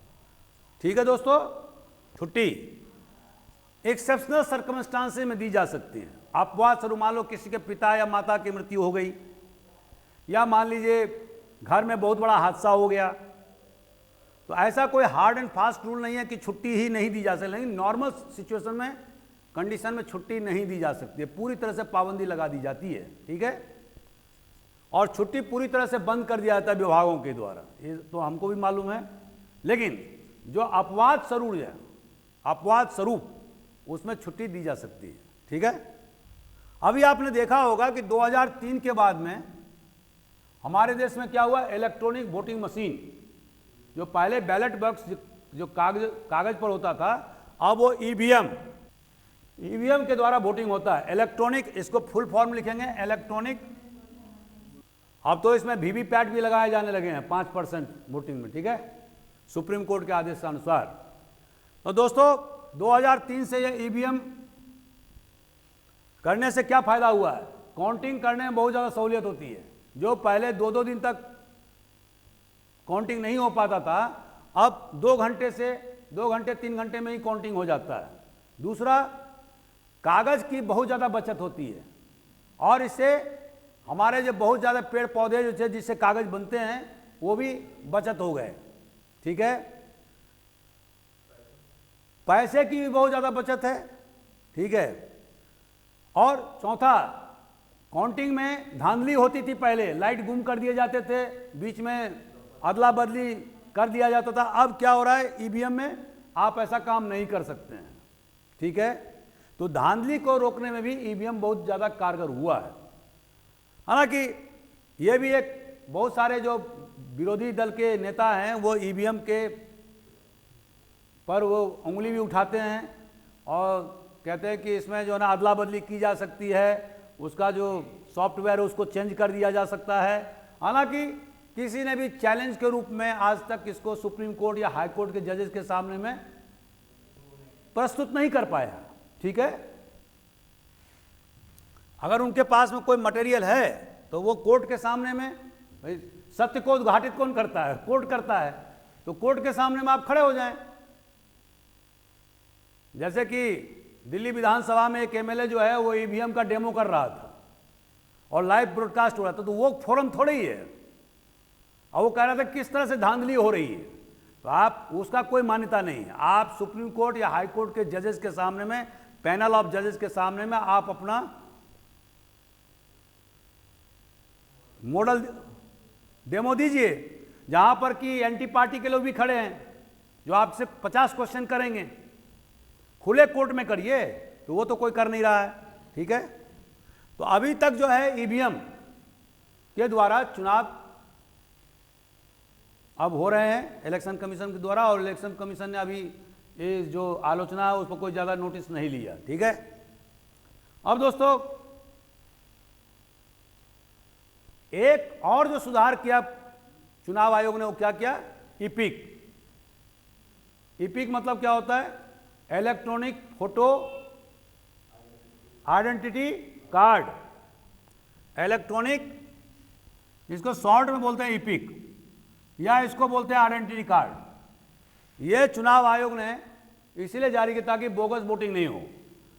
ठीक है दोस्तों। छुट्टी एक्सेप्शनल सर्कमस्टांसेस में दी जा सकती है। अपवाद स्वरूप मान लो किसी के पिता या माता की मृत्यु हो गई, या मान लीजिए घर में बहुत बड़ा हादसा हो गया, तो ऐसा कोई हार्ड एंड फास्ट रूल नहीं है कि छुट्टी ही नहीं दी जा सकती, लेकिन नॉर्मल सिचुएशन में, कंडीशन में छुट्टी नहीं दी जा सकती है, पूरी तरह से पाबंदी लगा दी जाती है, ठीक है। और छुट्टी पूरी तरह से बंद कर दिया जाता है विभागों के द्वारा, ये तो हमको भी मालूम है। लेकिन जो अपवाद स्वरूप है, अपवाद स्वरूप उसमें छुट्टी दी जा सकती है, ठीक है। अभी आपने देखा होगा कि 2003 के बाद में हमारे देश में क्या हुआ, इलेक्ट्रॉनिक वोटिंग मशीन, जो पहले बैलेट बॉक्स जो कागज पर होता था, अब वो ईवीएम के द्वारा वोटिंग होता है। इलेक्ट्रॉनिक, इसको फुल फॉर्म लिखेंगे इलेक्ट्रॉनिक। अब तो इसमें वीवीपैट भी लगाए जाने लगे हैं 5% वोटिंग में, ठीक है, सुप्रीम कोर्ट के आदेश के अनुसार। तो दोस्तों 2003 से ये ईवीएम करने से क्या फायदा हुआ है? काउंटिंग करने में बहुत ज़्यादा सहूलियत होती है। जो पहले 2-2 दिन तक काउंटिंग नहीं हो पाता था, अब 2 घंटे से 2 घंटे 3 घंटे में ही काउंटिंग हो जाता है। दूसरा, कागज़ की बहुत ज़्यादा बचत होती है और इससे हमारे जो बहुत ज़्यादा पेड़ पौधे जो थे जिससे कागज़ बनते हैं वो भी बचत हो गए। ठीक है, पैसे की भी बहुत ज़्यादा बचत है। ठीक है, और चौथा, काउंटिंग में धांधली होती थी। पहले लाइट गुम कर दिए जाते थे, बीच में अदला बदली कर दिया जाता था। अब क्या हो रहा है, ईवीएम में आप ऐसा काम नहीं कर सकते हैं। ठीक है, तो धांधली को रोकने में भी ईवीएम बहुत ज़्यादा कारगर हुआ है। हालांकि ये भी एक बहुत सारे जो विरोधी दल के नेता हैं वो ईवीएम के पर वो उंगली भी उठाते हैं और कहते हैं कि इसमें जो है ना अदला बदली की जा सकती है, उसका जो सॉफ्टवेयर है उसको चेंज कर दिया जा सकता है। हालांकि किसी ने भी चैलेंज के रूप में आज तक इसको सुप्रीम कोर्ट या हाई कोर्ट के जजेस के सामने में प्रस्तुत नहीं कर पाया। ठीक है, अगर उनके पास में कोई मटेरियल है तो वो कोर्ट के सामने में, भाई सत्य को उद्घाटित कौन करता है? कोर्ट करता है। तो कोर्ट के सामने में आप खड़े हो जाएं। जैसे कि दिल्ली विधानसभा में एक एमएलए जो है वो ईवीएम का डेमो कर रहा था और लाइव ब्रॉडकास्ट हो रहा था, तो वो फोरम थोड़ी ही है। और वो कह रहा था किस तरह से धांधली हो रही है, तो आप उसका कोई मान्यता नहीं है। आप सुप्रीम कोर्ट या हाई कोर्ट के जजेस के सामने में, पैनल ऑफ जजेस के सामने में आप अपना मॉडल डेमो दीजिए, जहां पर कि एंटी पार्टी के लोग भी खड़े हैं जो आपसे 50 क्वेश्चन करेंगे। खुले कोर्ट में करिए, तो वो तो कोई कर नहीं रहा है। ठीक है, तो अभी तक जो है ईवीएम के द्वारा चुनाव अब हो रहे हैं इलेक्शन कमीशन के द्वारा, और इलेक्शन कमीशन ने अभी ये जो आलोचना है उस पर कोई ज़्यादा नोटिस नहीं लिया। ठीक है, अब दोस्तों एक और जो सुधार किया चुनाव आयोग ने, वो क्या किया? ईपिक। ईपिक मतलब क्या होता है? Electronic photo identity card. Electronic, इसको शॉर्ट में बोलते हैं ईपिक, या इसको बोलते हैं आइडेंटिटी कार्ड। ये चुनाव आयोग ने इसलिए जारी किया ताकि बोगस वोटिंग नहीं हो।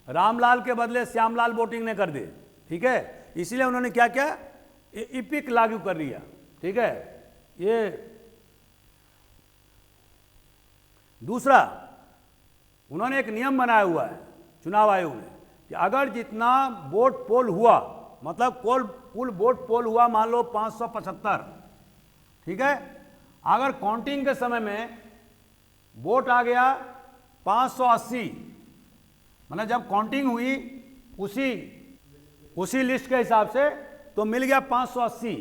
रामलाल के बदले श्यामलाल वोटिंग ने कर दे। ठीक है, इसलिए उन्होंने क्या किया? ईपिक लागू कर दिया। ठीक है, ये दूसरा उन्होंने एक नियम बनाया हुआ है चुनाव आयोग ने कि अगर जितना वोट पोल हुआ, मतलब कुल वोट पोल हुआ मान लो 575, ठीक है, अगर काउंटिंग के समय में वोट आ गया 580, मतलब जब काउंटिंग हुई उसी लिस्ट के हिसाब से तो मिल गया 580,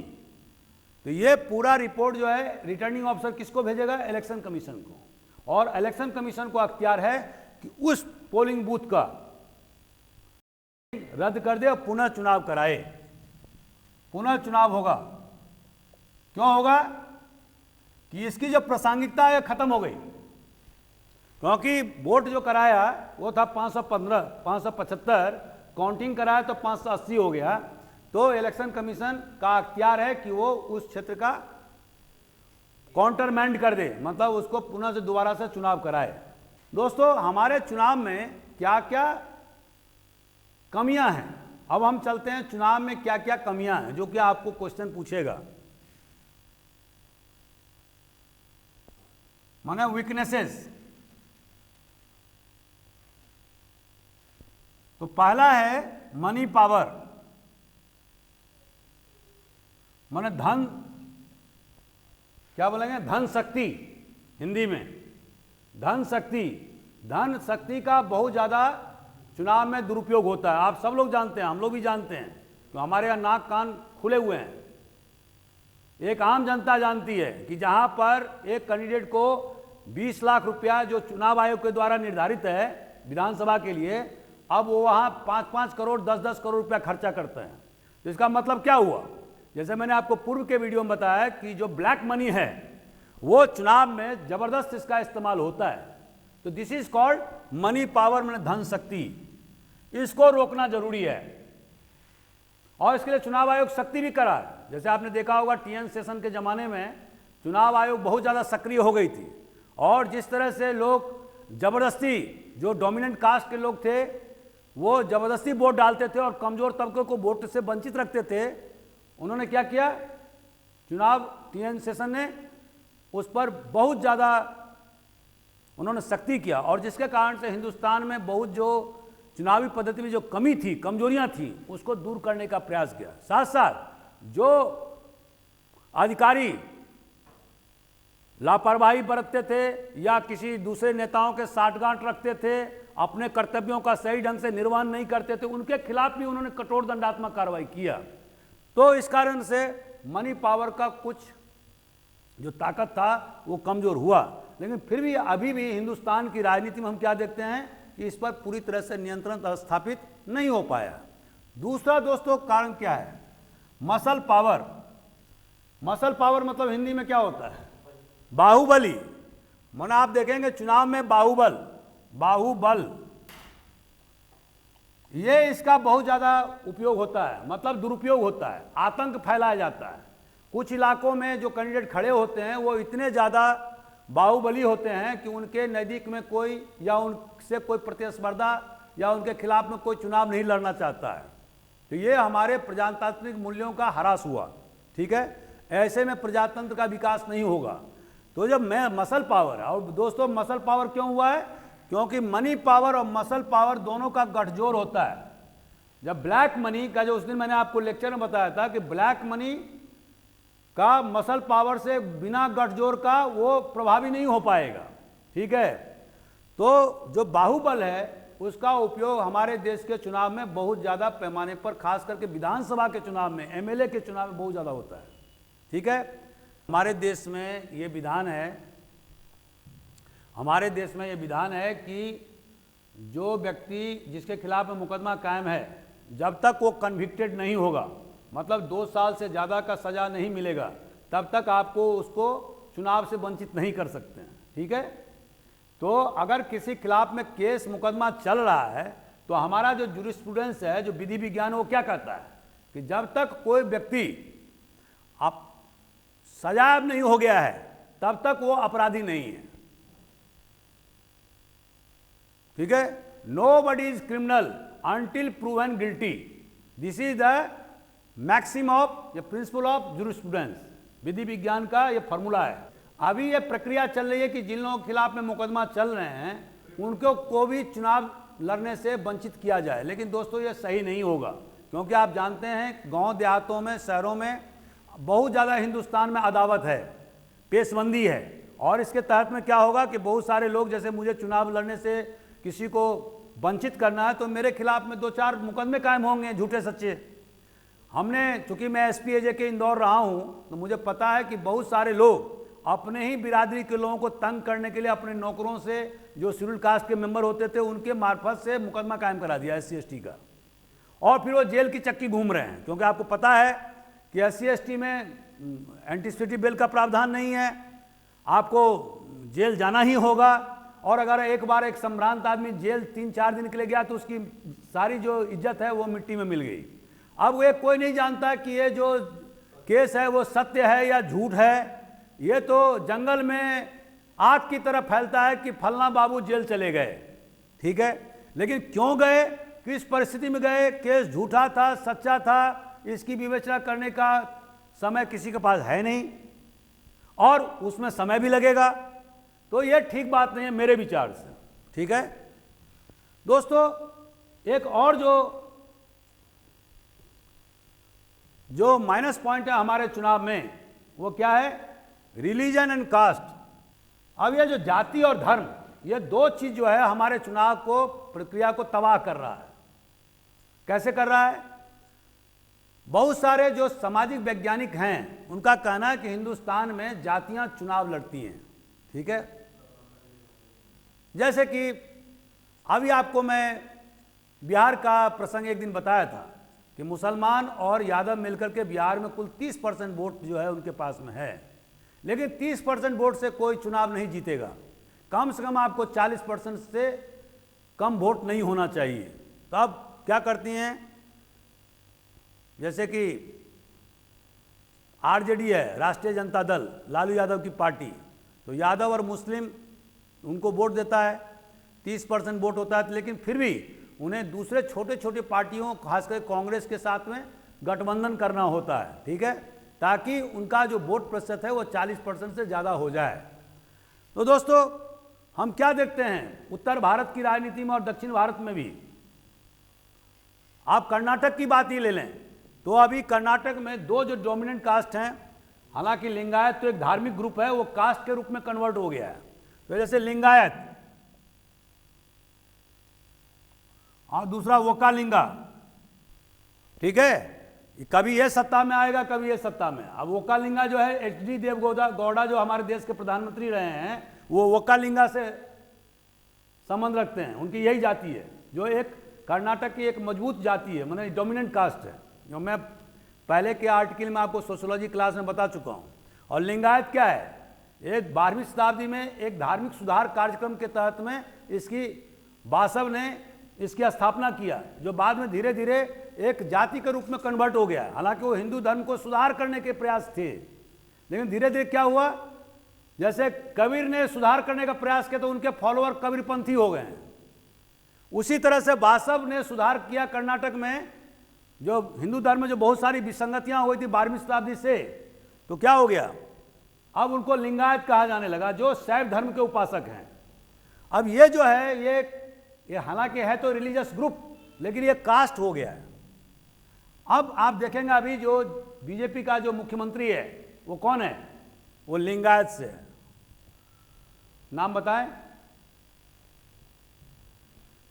तो ये पूरा रिपोर्ट जो है रिटर्निंग ऑफिसर किसको भेजेगा? इलेक्शन कमीशन को। और इलेक्शन कमीशन को अख्तियार है कि उस पोलिंग बूथ का रद्द कर दे और पुनः चुनाव कराए। पुनः चुनाव होगा। क्यों होगा? कि इसकी जो प्रासंगिकता है खत्म हो गई, क्योंकि वोट जो कराया वो था 515, 575, काउंटिंग कराया तो 580 हो गया। तो इलेक्शन कमीशन का अख्तियार है कि वो उस क्षेत्र का काउंटरमैंड कर दे, मतलब उसको पुनः से दोबारा से चुनाव कराए। दोस्तों, हमारे चुनाव में क्या क्या कमियां हैं, अब हम चलते हैं चुनाव में क्या क्या कमियां हैं, जो कि आपको क्वेश्चन पूछेगा, माने वीकनेसेस। तो पहला है मनी पावर, माने धन, क्या बोलेंगे? धन शक्ति हिंदी में। धन शक्ति का बहुत ज़्यादा चुनाव में दुरुपयोग होता है। आप सब लोग जानते हैं, हम लोग भी जानते हैं, तो हमारे यहाँ नाक कान खुले हुए हैं। एक आम जनता जानती है कि जहाँ पर एक कैंडिडेट को 20 लाख रुपया जो चुनाव आयोग के द्वारा निर्धारित है विधानसभा के लिए, अब वो वहाँ 5-5 करोड़ 10-10 करोड़ रुपया खर्चा करते हैं। तो इसका मतलब क्या हुआ? जैसे मैंने आपको पूर्व के वीडियो में बताया कि जो ब्लैक मनी है वो चुनाव में ज़बरदस्त इसका इस्तेमाल होता है। तो this is called money power, मैंने धन शक्ति। इसको रोकना जरूरी है और इसके लिए चुनाव आयोग सख्ती भी करा। जैसे आपने देखा होगा टीएन सेशन के ज़माने में चुनाव आयोग बहुत ज़्यादा सक्रिय हो गई थी और जिस तरह से लोग ज़बरदस्ती, जो डोमिनेंट कास्ट के लोग थे वो ज़बरदस्ती वोट डालते थे और कमज़ोर तबके को वोट से वंचित रखते थे, उन्होंने क्या किया, चुनाव टीएन सेशन ने उस पर बहुत ज़्यादा उन्होंने सख्ती किया और जिसके कारण से हिंदुस्तान में बहुत जो चुनावी पद्धति में जो कमी थी, कमजोरियां थी, उसको दूर करने का प्रयास किया। साथ साथ जो अधिकारी लापरवाही बरतते थे या किसी दूसरे नेताओं के साठगांठ रखते थे, अपने कर्तव्यों का सही ढंग से निर्वहन नहीं करते थे, उनके खिलाफ भी उन्होंने कठोर दंडात्मक कार्रवाई किया। तो इस कारण से मनी पावर का कुछ जो ताकत था वो कमजोर हुआ, लेकिन फिर भी अभी भी हिंदुस्तान की राजनीति में हम क्या देखते हैं कि इस पर पूरी तरह से नियंत्रण स्थापित नहीं हो पाया। दूसरा दोस्तों कारण क्या है, मसल पावर। मसल पावर मतलब हिंदी में क्या होता है, बाहुबली। मन आप देखेंगे चुनाव में बाहुबल ये इसका बहुत ज़्यादा उपयोग होता है, मतलब दुरुपयोग होता है, आतंक फैलाया जाता है। कुछ इलाकों में जो कैंडिडेट खड़े होते हैं वो इतने ज़्यादा बाहुबली होते हैं कि उनके नज़दीक में कोई या उनसे कोई प्रतिस्पर्धा या उनके खिलाफ में कोई चुनाव नहीं लड़ना चाहता है। तो ये हमारे प्रजातांत्रिक मूल्यों का ह्रास हुआ, ठीक है। ऐसे में प्रजातंत्र का विकास नहीं होगा। तो जब मैं मसल पावर, और दोस्तों मसल पावर क्यों हुआ है, क्योंकि मनी पावर और मसल पावर दोनों का गठजोड़ होता है। जब ब्लैक मनी का, जो उस दिन मैंने आपको लेक्चर में बताया था कि ब्लैक मनी का मसल पावर से बिना गठजोड़ का वो प्रभावी नहीं हो पाएगा, ठीक है। तो जो बाहुबल है उसका उपयोग हमारे देश के चुनाव में बहुत ज़्यादा पैमाने पर, खास करके विधानसभा के चुनाव में, एमएलए के चुनाव में बहुत ज़्यादा होता है, ठीक है। हमारे देश में ये विधान है, कि जो व्यक्ति जिसके खिलाफ में मुकदमा कायम है, जब तक वो कन्विक्टेड नहीं होगा, मतलब 2 साल से ज़्यादा का सज़ा नहीं मिलेगा, तब तक आपको उसको चुनाव से वंचित नहीं कर सकते हैं, ठीक है। तो अगर किसी खिलाफ में केस मुकदमा चल रहा है तो हमारा जो जूरिस्प्रूडेंस है, जो विधि विज्ञान, वो क्या कहता है कि जब तक कोई व्यक्ति आप सजायाब नहीं हो गया है तब तक वो अपराधी नहीं है, ठीक है। Nobody is criminal until proven guilty. This is the maxim of the principle of jurisprudence, विधि विज्ञान का ये फॉर्मूला है। अभी ये प्रक्रिया चल रही है कि जिन लोगों के खिलाफ में मुकदमा चल रहे हैं उनको को भी चुनाव लड़ने से वंचित किया जाए, लेकिन दोस्तों ये सही नहीं होगा, क्योंकि आप जानते हैं गांव देहातों में, शहरों में बहुत ज़्यादा हिंदुस्तान में अदावत है, पेशबंदी है, और इसके तहत में क्या होगा कि बहुत सारे लोग, जैसे मुझे चुनाव लड़ने से किसी को वंचित करना है तो मेरे खिलाफ में 2-4 मुकदमे कायम होंगे, झूठे सच्चे। हमने, चूंकि मैं एसपीएजे के इंदौर रहा हूं, तो मुझे पता है कि बहुत सारे लोग अपने ही बिरादरी के लोगों को तंग करने के लिए अपने नौकरों से, जो शेड्यूल कास्ट के मेंबर होते थे, उनके मार्फत से मुकदमा कायम करा दिया SC/ST का, और फिर वो जेल की चक्की घूम रहे हैं, क्योंकि आपको पता है कि SC/ST में एंटीसिपेटरी बेल का प्रावधान नहीं है, आपको जेल जाना ही होगा। और अगर एक बार एक संभ्रांत आदमी जेल 3-4 दिन के लिए गया तो उसकी सारी जो इज्जत है वो मिट्टी में मिल गई। अब वो कोई नहीं जानता कि ये जो केस है वो सत्य है या झूठ है। ये तो जंगल में आग की तरह फैलता है कि फलना बाबू जेल चले गए, ठीक है, लेकिन क्यों गए, किस परिस्थिति में गए, केस झूठा था सच्चा था, इसकी विवेचना करने का समय किसी के पास है नहीं, और उसमें समय भी लगेगा। तो ये ठीक बात नहीं है मेरे विचार से, ठीक है। दोस्तों एक और जो माइनस पॉइंट है हमारे चुनाव में, वो क्या है, रिलीजन एंड कास्ट। अब ये जो जाति और धर्म, ये 2 चीज जो है हमारे चुनाव को, प्रक्रिया को तबाह कर रहा है। कैसे कर रहा है, बहुत सारे जो सामाजिक वैज्ञानिक हैं उनका कहना है कि हिंदुस्तान में जातियां चुनाव लड़ती हैं, ठीक है। जैसे कि अभी आपको मैं बिहार का प्रसंग एक दिन बताया था कि मुसलमान और यादव मिलकर के बिहार में कुल 30% वोट जो है उनके पास में है, लेकिन 30% वोट से कोई चुनाव नहीं जीतेगा। कम से कम आपको 40% से कम वोट नहीं होना चाहिए। तो अब क्या करती हैं, जैसे कि आरजेडी है, राष्ट्रीय जनता दल, लालू यादव की पार्टी, तो यादव और मुस्लिम उनको वोट देता है, 30% वोट होता है, लेकिन फिर भी उन्हें दूसरे छोटे छोटे पार्टियों खासकर कांग्रेस के साथ में गठबंधन करना होता है, ठीक है, ताकि उनका जो वोट प्रतिशत है वो 40% से ज़्यादा हो जाए। तो दोस्तों हम क्या देखते हैं उत्तर भारत की राजनीति में और दक्षिण भारत में भी, आप कर्नाटक की बात ही ले लें तो अभी कर्नाटक में दो जो डोमिनेंट कास्ट हैं, हालांकि लिंगायत तो एक धार्मिक ग्रुप है, वो कास्ट के रूप में कन्वर्ट हो गया है। तो जैसे लिंगायत और दूसरा वोकालिंगा, ठीक है, कभी ये सत्ता में आएगा कभी ये सत्ता में। अब वोकालिंगा जो है HD देवेगौड़ा जो हमारे देश के प्रधानमंत्री रहे हैं, वो वोकालिंगा से संबंध रखते हैं, उनकी यही जाति है जो एक कर्नाटक की एक मजबूत जाति है, माने डोमिनेंट कास्ट है, जो मैं पहले के आर्टिकल में आपको सोशियोलॉजी क्लास में बता चुका हूँ। और लिंगायत क्या है, एक 12वीं शताब्दी में एक धार्मिक सुधार कार्यक्रम के तहत में इसकी बासव ने इसकी स्थापना किया, जो बाद में धीरे धीरे एक जाति के रूप में कन्वर्ट हो गया। हालांकि वो हिंदू धर्म को सुधार करने के प्रयास थे, लेकिन धीरे धीरे क्या हुआ, जैसे कबीर ने सुधार करने का प्रयास किया तो उनके फॉलोअर कबीरपंथी हो गए हैं। उसी तरह से बासव ने सुधार किया कर्नाटक में, जो हिंदू धर्म में जो बहुत सारी विसंगतियां हुई थी 12वीं शताब्दी से, तो क्या हो गया, अब उनको लिंगायत कहा जाने लगा, जो शैव धर्म के उपासक हैं। अब ये जो है ये हालांकि है तो रिलीजियस ग्रुप, लेकिन ये कास्ट हो गया है। अब आप देखेंगे अभी जो बीजेपी का जो मुख्यमंत्री है वो कौन है, वो लिंगायत से है। नाम बताएं,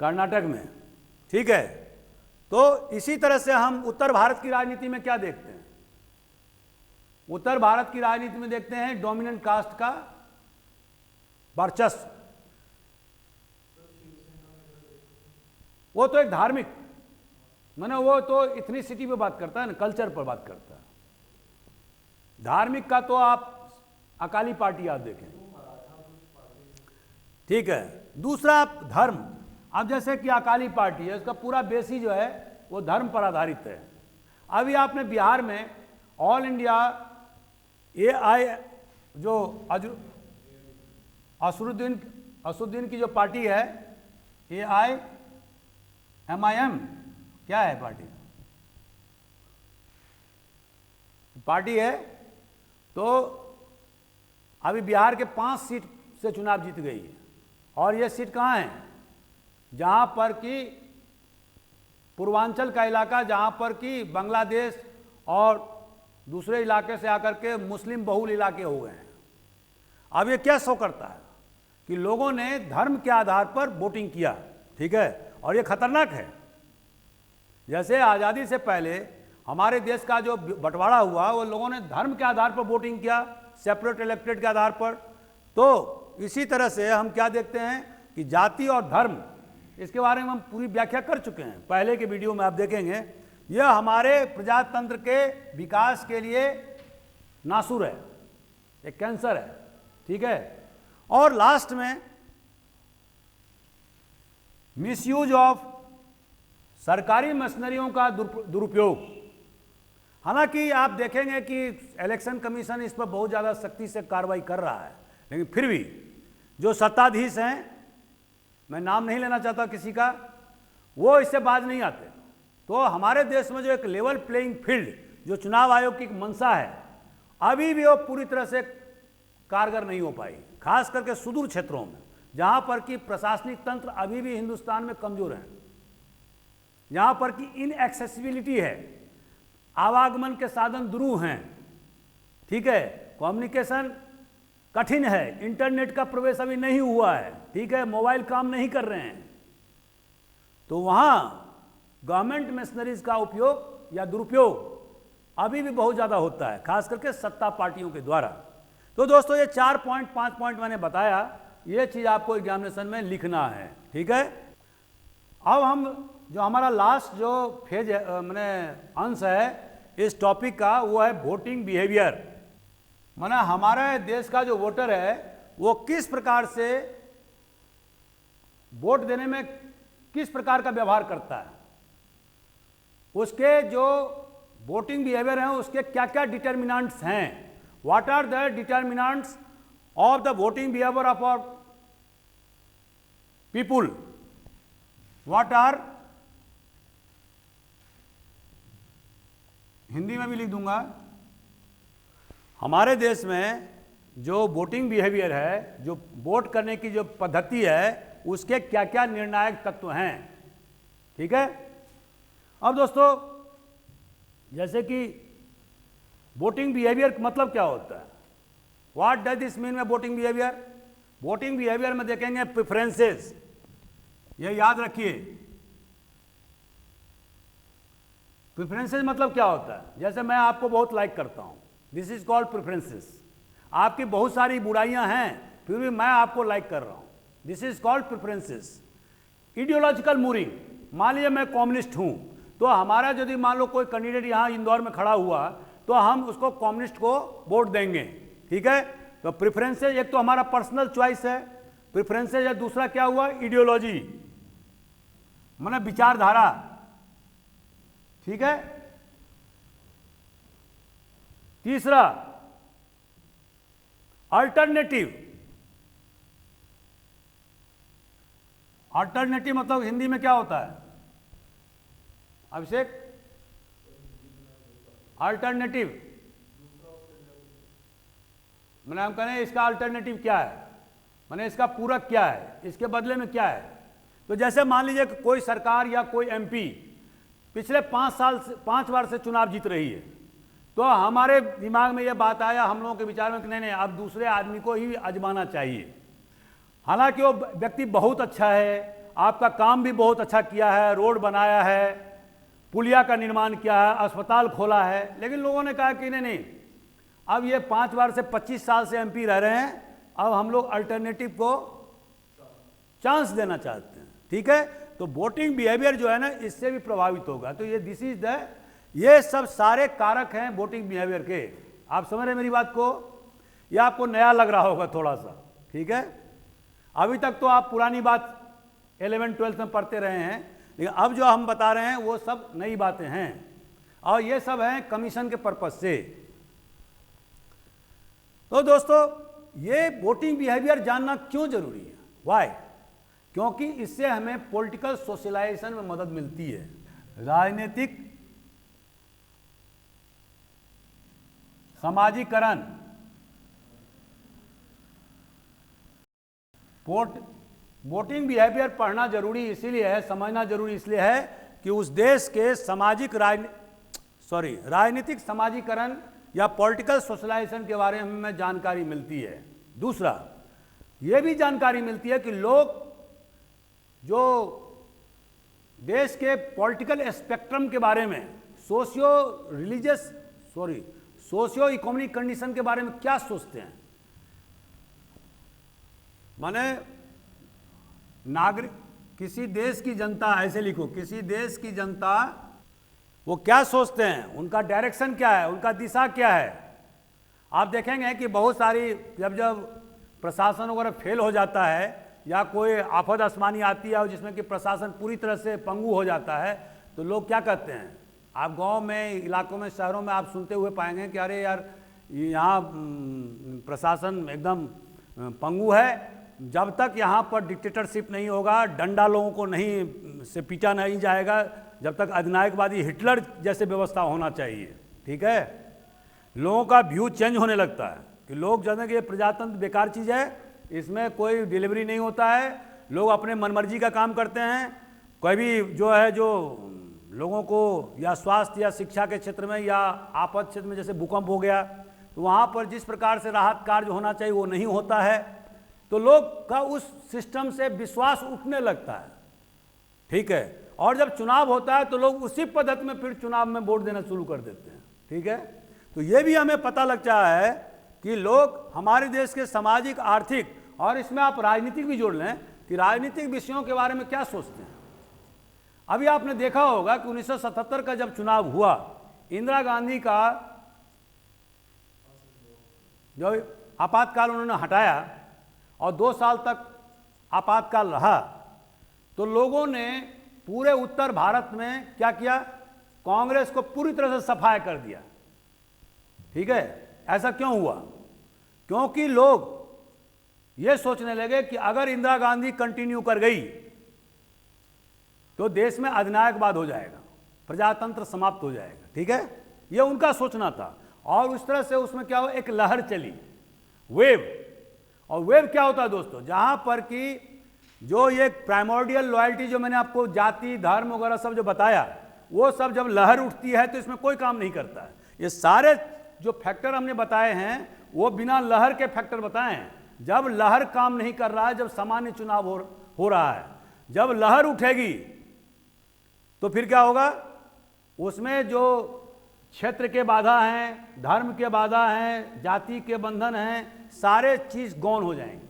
कर्नाटक में, ठीक है। तो इसी तरह से हम उत्तर भारत की राजनीति में क्या देखते हैं, उत्तर भारत की राजनीति में देखते हैं डोमिनेंट कास्ट का वर्चस्व। वो तो एक धार्मिक, माने वो तो इथनिसिटी पे बात करता है ना, कल्चर पर बात करता है। धार्मिक का तो आप अकाली पार्टी आप देखें, ठीक है। दूसरा आप धर्म, अब जैसे कि अकाली पार्टी है, उसका पूरा बेसी जो है वो धर्म पर आधारित है। अभी आपने बिहार में ऑल इंडिया AI जो असुद्दीन की जो पार्टी है, AIMIM क्या है पार्टी है, तो अभी बिहार के 5 सीट से चुनाव जीत गई है। और ये सीट कहाँ है, जहाँ पर कि पूर्वांचल का इलाका, जहाँ पर कि बांग्लादेश और दूसरे इलाके से आकर के मुस्लिम बहुल इलाके हो गए हैं। अब ये क्या शो करता है कि लोगों ने धर्म के आधार पर वोटिंग किया, ठीक है, और ये खतरनाक है। जैसे आज़ादी से पहले हमारे देश का जो बंटवारा हुआ, वो लोगों ने धर्म के आधार पर वोटिंग किया, सेपरेट इलेक्टेड के आधार पर। तो इसी तरह से हम क्या देखते हैं कि जाति और धर्म, इसके बारे में हम पूरी व्याख्या कर चुके हैं, पहले के वीडियो में आप देखेंगे। यह हमारे प्रजातंत्र के विकास के लिए नासुर है, एक कैंसर है, ठीक है। और लास्ट में मिसयूज ऑफ सरकारी मशीनरियों का दुरुपयोग। हालांकि आप देखेंगे कि इलेक्शन कमीशन इस पर बहुत ज़्यादा सख्ती से कार्रवाई कर रहा है, लेकिन फिर भी जो सत्ताधीश हैं, मैं नाम नहीं लेना चाहता किसी का, वो इससे बाज नहीं आते। तो हमारे देश में जो एक लेवल प्लेइंग फील्ड जो चुनाव आयोग की मंशा है, अभी भी वो पूरी तरह से कारगर नहीं हो पाई, खास करके सुदूर क्षेत्रों में, जहाँ पर कि प्रशासनिक तंत्र अभी भी हिंदुस्तान में कमजोर है, जहाँ पर कि इनएक्सेसिबिलिटी है, आवागमन के साधन दुरूह हैं, ठीक है, कम्युनिकेशन कठिन है, इंटरनेट का प्रवेश अभी नहीं हुआ है, ठीक है, मोबाइल काम नहीं कर रहे हैं। तो वहाँ गवर्नमेंट मशीनरीज का उपयोग या दुरुपयोग अभी भी बहुत ज़्यादा होता है, खास करके सत्ता पार्टियों के द्वारा। तो दोस्तों ये 4 पॉइंट 5 पॉइंट मैंने बताया, ये चीज़ आपको एग्जामिनेशन में लिखना है, ठीक है। अब हम जो हमारा लास्ट जो फेज मैंने अंश है इस टॉपिक का, वो है वोटिंग बिहेवियर। माना हमारे देश का जो वोटर है वो किस प्रकार से वोट देने में किस प्रकार का व्यवहार करता है, उसके जो वोटिंग बिहेवियर हैं उसके क्या क्या डिटर्मिनेंट्स हैं, what are the determinants of the voting behaviour of our people, what are, Hindi में भी लिख दूंगा, हमारे देश में जो वोटिंग बिहेवियर है, जो वोट करने की जो पद्धति है, उसके क्या क्या निर्णायक तत्व हैं। ठीक है। अब दोस्तों, जैसे कि वोटिंग बिहेवियर मतलब क्या होता है, व्हाट डज दिस मीन में वोटिंग बिहेवियर, वोटिंग बिहेवियर में देखेंगे प्रेफरेंसेस, ये याद रखिए। प्रेफरेंसेस मतलब क्या होता है, जैसे मैं आपको बहुत लाइक करता हूं, दिस इज कॉल्ड प्रेफरेंसेस। आपकी बहुत सारी बुराइयां हैं फिर भी मैं आपको लाइक कर रहा हूं, this is called preferences. Ideological moving, मान लीजिए मैं कम्युनिस्ट हूं, तो हमारा यदि मान लो कोई कैंडिडेट यहां इंदौर में खड़ा हुआ तो हम उसको कम्युनिस्ट को वोट देंगे। ठीक है। तो प्रेफरेंसेस एक तो हमारा पर्सनल चॉइस है, प्रेफरेंसेस, या दूसरा क्या हुआ, इडियोलॉजी, माने विचारधारा। ठीक है। तीसरा अल्टरनेटिव, अल्टरनेटिव मतलब हिंदी में क्या होता है अभिषेक, अल्टरनेटिव मैंने हम कहें इसका अल्टरनेटिव क्या है, माने इसका पूरक क्या है, इसके बदले में क्या है। तो जैसे मान लीजिए कि कोई सरकार या कोई एमपी पिछले 5 बार से चुनाव जीत रही है, तो हमारे दिमाग में यह बात आया, हम लोगों के विचार में कि नहीं, अब दूसरे आदमी को ही आजमाना चाहिए। हालांकि वो व्यक्ति बहुत अच्छा है, आपका काम भी बहुत अच्छा किया है, रोड बनाया है, पुलिया का निर्माण किया है, अस्पताल खोला है, लेकिन लोगों ने कहा कि नहीं, अब ये 5 बार से 25 साल से एमपी रह रहे हैं, अब हम लोग अल्टरनेटिव को चांस देना चाहते हैं। ठीक है। तो वोटिंग बिहेवियर जो है ना, इससे भी प्रभावित होगा। तो ये दिस इज द, ये सब सारे कारक हैं वोटिंग बिहेवियर के। आप समझ रहे हैं मेरी बात को, या आपको नया लग रहा होगा थोड़ा सा। ठीक है। अभी तक तो आप पुरानी बात 11th-12th में पढ़ते रहे हैं, लेकिन अब जो हम बता रहे हैं वो सब नई बातें हैं, और ये सब हैं कमीशन के पर्पज से। तो दोस्तों, ये वोटिंग बिहेवियर जानना क्यों जरूरी है, वाई, क्योंकि इससे हमें पॉलिटिकल सोशलाइजेशन में मदद मिलती है। राजनीतिक समाजीकरण, वोटिंग बिहेवियर पढ़ना जरूरी इसीलिए है, समझना जरूरी इसलिए है कि उस देश के सामाजिक राजनीतिक समाजीकरण या पॉलिटिकल सोशलाइजेशन के बारे में हमें जानकारी मिलती है। दूसरा, यह भी जानकारी मिलती है कि लोग जो देश के पॉलिटिकल स्पेक्ट्रम के बारे में, सोशियो इकोनॉमिक कंडीशन के बारे में क्या सोचते हैं, माने नागरिक, किसी देश की जनता, ऐसे लिखो, किसी देश की जनता वो क्या सोचते हैं, उनका डायरेक्शन क्या है, उनका दिशा क्या है। आप देखेंगे कि बहुत सारी जब प्रशासन वगैरह फेल हो जाता है या कोई आफत आसमानी आती है और जिसमें कि प्रशासन पूरी तरह से पंगु हो जाता है, तो लोग क्या कहते हैं, आप गांव में, इलाकों में, शहरों में आप सुनते हुए पाएंगे कि अरे यार यहाँ प्रशासन एकदम पंगु है, जब तक यहाँ पर डिक्टेटरशिप नहीं होगा, डंडा लोगों को नहीं से पीटा नहीं जाएगा, जब तक अधिनायकवादी हिटलर जैसे व्यवस्था होना चाहिए। ठीक है। लोगों का व्यू चेंज होने लगता है कि लोग जानते हैं कि ये प्रजातंत्र बेकार चीज़ है, इसमें कोई डिलीवरी नहीं होता है, लोग अपने मनमर्जी का काम करते हैं, कोई भी जो है जो लोगों को या स्वास्थ्य या शिक्षा के क्षेत्र में या आपात क्षेत्र में, जैसे भूकंप हो गया, तो वहाँ पर जिस प्रकार से राहत कार्य होना चाहिए वो नहीं होता है, तो लोग का उस सिस्टम से विश्वास उठने लगता है। ठीक है। और जब चुनाव होता है तो लोग उसी पद्धति में फिर चुनाव में वोट देना शुरू कर देते हैं। ठीक है। तो ये भी हमें पता लग रहा है कि लोग हमारे देश के सामाजिक, आर्थिक, और इसमें आप राजनीतिक भी जोड़ लें कि राजनीतिक विषयों के बारे में क्या सोचते हैं। अभी आपने देखा होगा कि 1977 का जब चुनाव हुआ, इंदिरा गांधी का जो आपातकाल उन्होंने हटाया और 2 साल तक आपातकाल रहा, तो लोगों ने पूरे उत्तर भारत में क्या किया, कांग्रेस को पूरी तरह से सफाया कर दिया। ठीक है, ऐसा क्यों हुआ? क्योंकि लोग ये सोचने लगे कि अगर इंदिरा गांधी कंटिन्यू कर गई तो देश में अधिनायकवाद हो जाएगा, प्रजातंत्र समाप्त हो जाएगा। ठीक है, ये उनका सोचना था। और उस तरह से उसमें क्या हुआ, एक लहर चली, वेव। और वेव क्या होता है दोस्तों, जहां पर कि जो ये प्राइमोर्डियल लॉयल्टी जो मैंने आपको जाति धर्म वगैरह सब जो बताया, वो सब जब लहर उठती है तो इसमें कोई काम नहीं करता है। ये सारे जो फैक्टर हमने बताए हैं वो बिना लहर के फैक्टर बताए हैं। जब लहर काम नहीं कर रहा है, जब सामान्य चुनाव हो रहा है, जब लहर उठेगी तो फिर क्या होगा, उसमें जो क्षेत्र के बाधा हैं, धर्म के बाधा हैं, जाति के बंधन हैं, सारे चीज गौण हो जाएंगे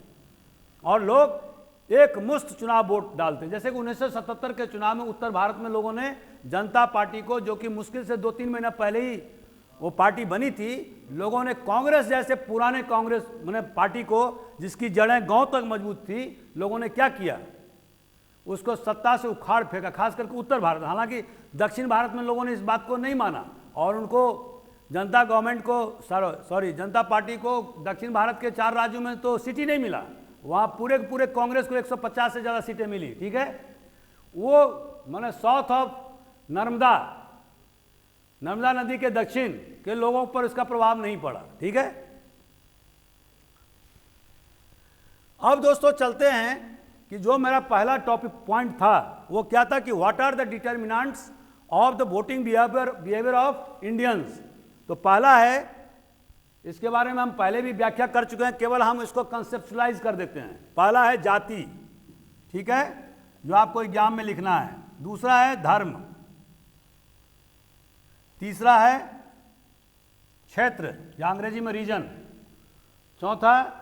और लोग एक मुश्त चुनाव वोट डालते हैं। जैसे कि 1977 के चुनाव में उत्तर भारत में लोगों ने जनता पार्टी को, जो कि मुश्किल से 2-3 महीना पहले ही वो पार्टी बनी थी, लोगों ने कांग्रेस जैसे पुराने कांग्रेस मैंने पार्टी को, जिसकी जड़ें गांव तक मजबूत थी, लोगों ने क्या किया, उसको सत्ता से उखाड़ फेंका, खास करके उत्तर भारत। हालांकि दक्षिण भारत में लोगों ने इस बात को नहीं माना और उनको जनता गवर्नमेंट को जनता पार्टी को दक्षिण भारत के 4 राज्यों में तो सीट ही नहीं मिला। वहाँ पूरे के पूरे कांग्रेस को 150 से ज़्यादा सीटें मिली। ठीक है, वो मैंने साउथ ऑफ नर्मदा नदी के दक्षिण के लोगों पर इसका प्रभाव नहीं पड़ा। ठीक है, अब दोस्तों चलते हैं कि जो मेरा पहला टॉपिक पॉइंट था वो क्या था कि what are the determinants of the voting behaviour of Indians. तो पहला है, इसके बारे में हम पहले भी व्याख्या कर चुके हैं, केवल हम इसको कंसेप्चुलाइज कर देते हैं। पहला है जाति, ठीक है, जो आपको एग्जाम में लिखना है। दूसरा है धर्म, तीसरा है क्षेत्र या अंग्रेजी में रीजन, चौथा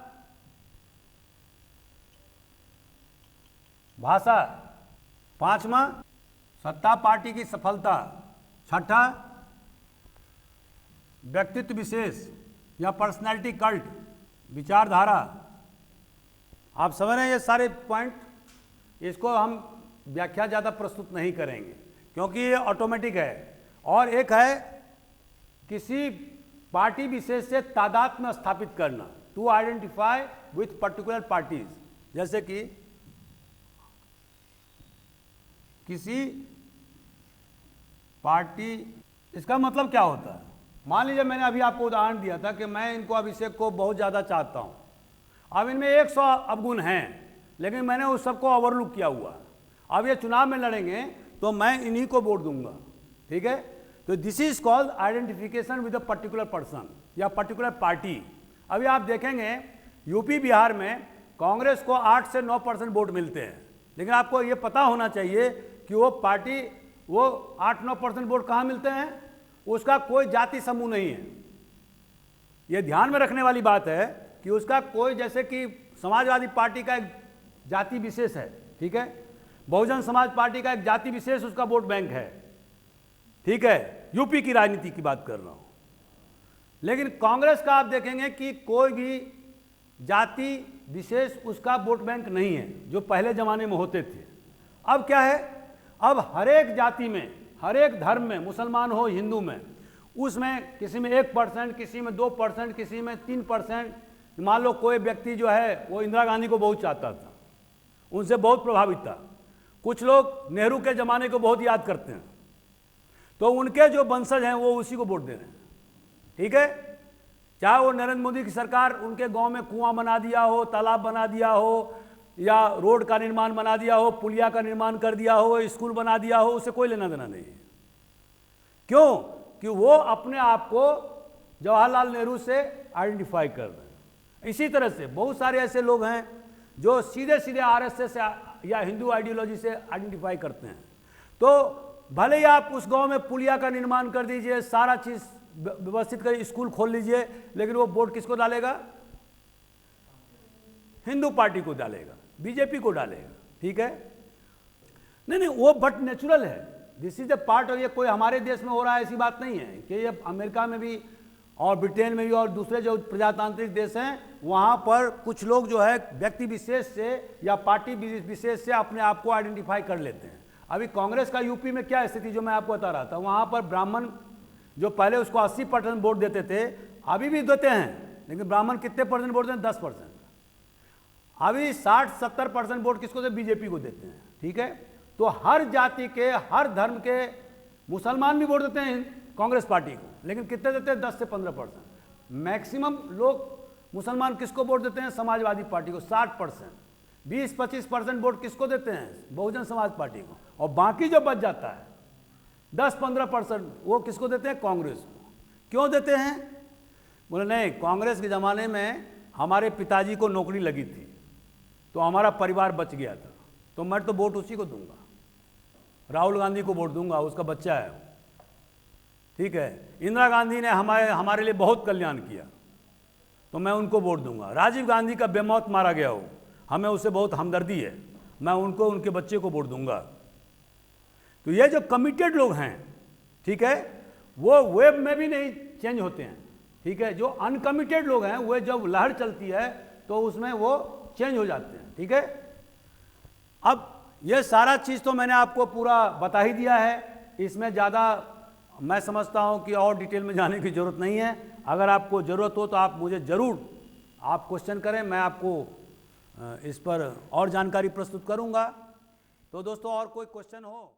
भाषा, पांचवा सत्ता पार्टी की सफलता, छठा व्यक्तित्व विशेष या पर्सनैलिटी कल्ट, विचारधारा। आप समझ रहे हैं ये सारे पॉइंट, इसको हम व्याख्या ज़्यादा प्रस्तुत नहीं करेंगे क्योंकि ये ऑटोमेटिक है। और एक है किसी पार्टी विशेष से तादात्म्य स्थापित करना, to identify with particular parties. जैसे कि किसी पार्टी, इसका मतलब क्या होता है, मान लीजिए मैंने अभी आपको उदाहरण दिया था कि मैं इनको अभिषेक को बहुत ज़्यादा चाहता हूँ। अब इनमें 100 अवगुण हैं, लेकिन मैंने उस सबको ओवरलुक किया हुआ। अब ये चुनाव में लड़ेंगे तो मैं इन्हीं को वोट दूंगा। ठीक है, तो this is called identification with a particular person या पर्टिकुलर पार्टी। अभी आप देखेंगे यूपी बिहार में कांग्रेस को 8 से 9% वोट मिलते हैं, लेकिन आपको ये पता होना चाहिए कि वो पार्टी, वो 8-9% वोट कहाँ मिलते हैं, उसका कोई जाति समूह नहीं है। ये ध्यान में रखने वाली बात है कि उसका कोई, जैसे कि समाजवादी पार्टी का एक जाति विशेष है, ठीक है, बहुजन समाज पार्टी का एक जाति विशेष उसका वोट बैंक है। ठीक है, यूपी की राजनीति की बात कर रहा हूं। लेकिन कांग्रेस का आप देखेंगे कि कोई भी जाति विशेष उसका वोट बैंक नहीं है, जो पहले जमाने में होते थे। अब क्या है, अब हर एक जाति में, हर एक धर्म में, मुसलमान हो हिंदू में, उसमें किसी में 1%, किसी में 2%, किसी में 3%। मान लो कोई व्यक्ति जो है वो इंदिरा गांधी को बहुत चाहता था, उनसे बहुत प्रभावित था। कुछ लोग नेहरू के ज़माने को बहुत याद करते हैं, तो उनके जो वंशज हैं वो उसी को वोट दे रहे हैं। ठीक है, चाहे वो नरेंद्र मोदी की सरकार उनके गांव में कुआं बना दिया हो, तालाब बना दिया हो, या रोड का निर्माण बना दिया हो, पुलिया का निर्माण कर दिया हो, स्कूल बना दिया हो, उससे कोई लेना देना नहीं है। क्यों? कि वो अपने आप को जवाहरलाल नेहरू से आइडेंटिफाई कर रहे हैं। इसी तरह से बहुत सारे ऐसे लोग हैं जो सीधे सीधे आरएसएस या हिंदू आइडियोलॉजी से आइडेंटिफाई करते हैं। तो भले ही आप उस गांव में पुलिया का निर्माण कर दीजिए, सारा चीज व्यवस्थित कर, स्कूल खोल लीजिए, लेकिन वो वोट किसको डालेगा? हिंदू पार्टी को डालेगा, बीजेपी को डालेगा। ठीक है, नहीं, वो बट नेचुरल है, this is a part of. ये कोई हमारे देश में हो रहा है ऐसी बात नहीं है, कि ये अमेरिका में भी और ब्रिटेन में भी और दूसरे जो प्रजातांत्रिक देश हैं वहाँ पर कुछ लोग जो है व्यक्ति विशेष से या पार्टी विशेष से अपने आप को आइडेंटिफाई कर लेते हैं। अभी कांग्रेस का यूपी में क्या स्थिति जो मैं आपको बता रहा था, वहाँ पर ब्राह्मण जो पहले उसको 80% वोट देते थे, अभी भी देते हैं, लेकिन ब्राह्मण कितने परसेंट वोट देते हैं? 10%। अभी 60-70% वोट किसको देते? बीजेपी को देते हैं। ठीक है, तो हर जाति के, हर धर्म के मुसलमान भी वोट देते हैं कांग्रेस पार्टी को, लेकिन कितने देते हैं? 10 से 15%। मैक्सिमम लोग मुसलमान किसको वोट देते हैं? समाजवादी पार्टी को 60%। 20-25% वोट किसको देते हैं? बहुजन समाज पार्टी को। और बाकी जो बच जाता है 10-15% वो किसको देते हैं? कांग्रेस को। क्यों देते हैं? बोले नहीं, कांग्रेस के ज़माने में हमारे पिताजी को नौकरी लगी थी तो हमारा परिवार बच गया था, तो मैं तो वोट उसी को दूंगा, राहुल गांधी को वोट दूंगा, उसका बच्चा है। ठीक है, इंदिरा गांधी ने हमारे लिए बहुत कल्याण किया तो मैं उनको वोट दूंगा। राजीव गांधी का बेमौत मारा गया हो, हमें उससे बहुत हमदर्दी है, मैं उनको, उनके बच्चे को वोट दूंगा। तो ये जो कमिटेड लोग हैं, ठीक है, वो वेब में भी नहीं चेंज होते हैं। ठीक है, जो अनकमिटेड लोग हैं वो जब लहर चलती है तो उसमें वो चेंज हो जाते हैं। ठीक है, अब ये सारा चीज़ तो मैंने आपको पूरा बता ही दिया है, इसमें ज़्यादा मैं समझता हूँ कि और डिटेल में जाने की ज़रूरत नहीं है। अगर आपको ज़रूरत हो तो आप मुझे ज़रूर आप क्वेश्चन करें, मैं आपको इस पर और जानकारी प्रस्तुत करूँगा। तो दोस्तों, और कोई क्वेश्चन हो?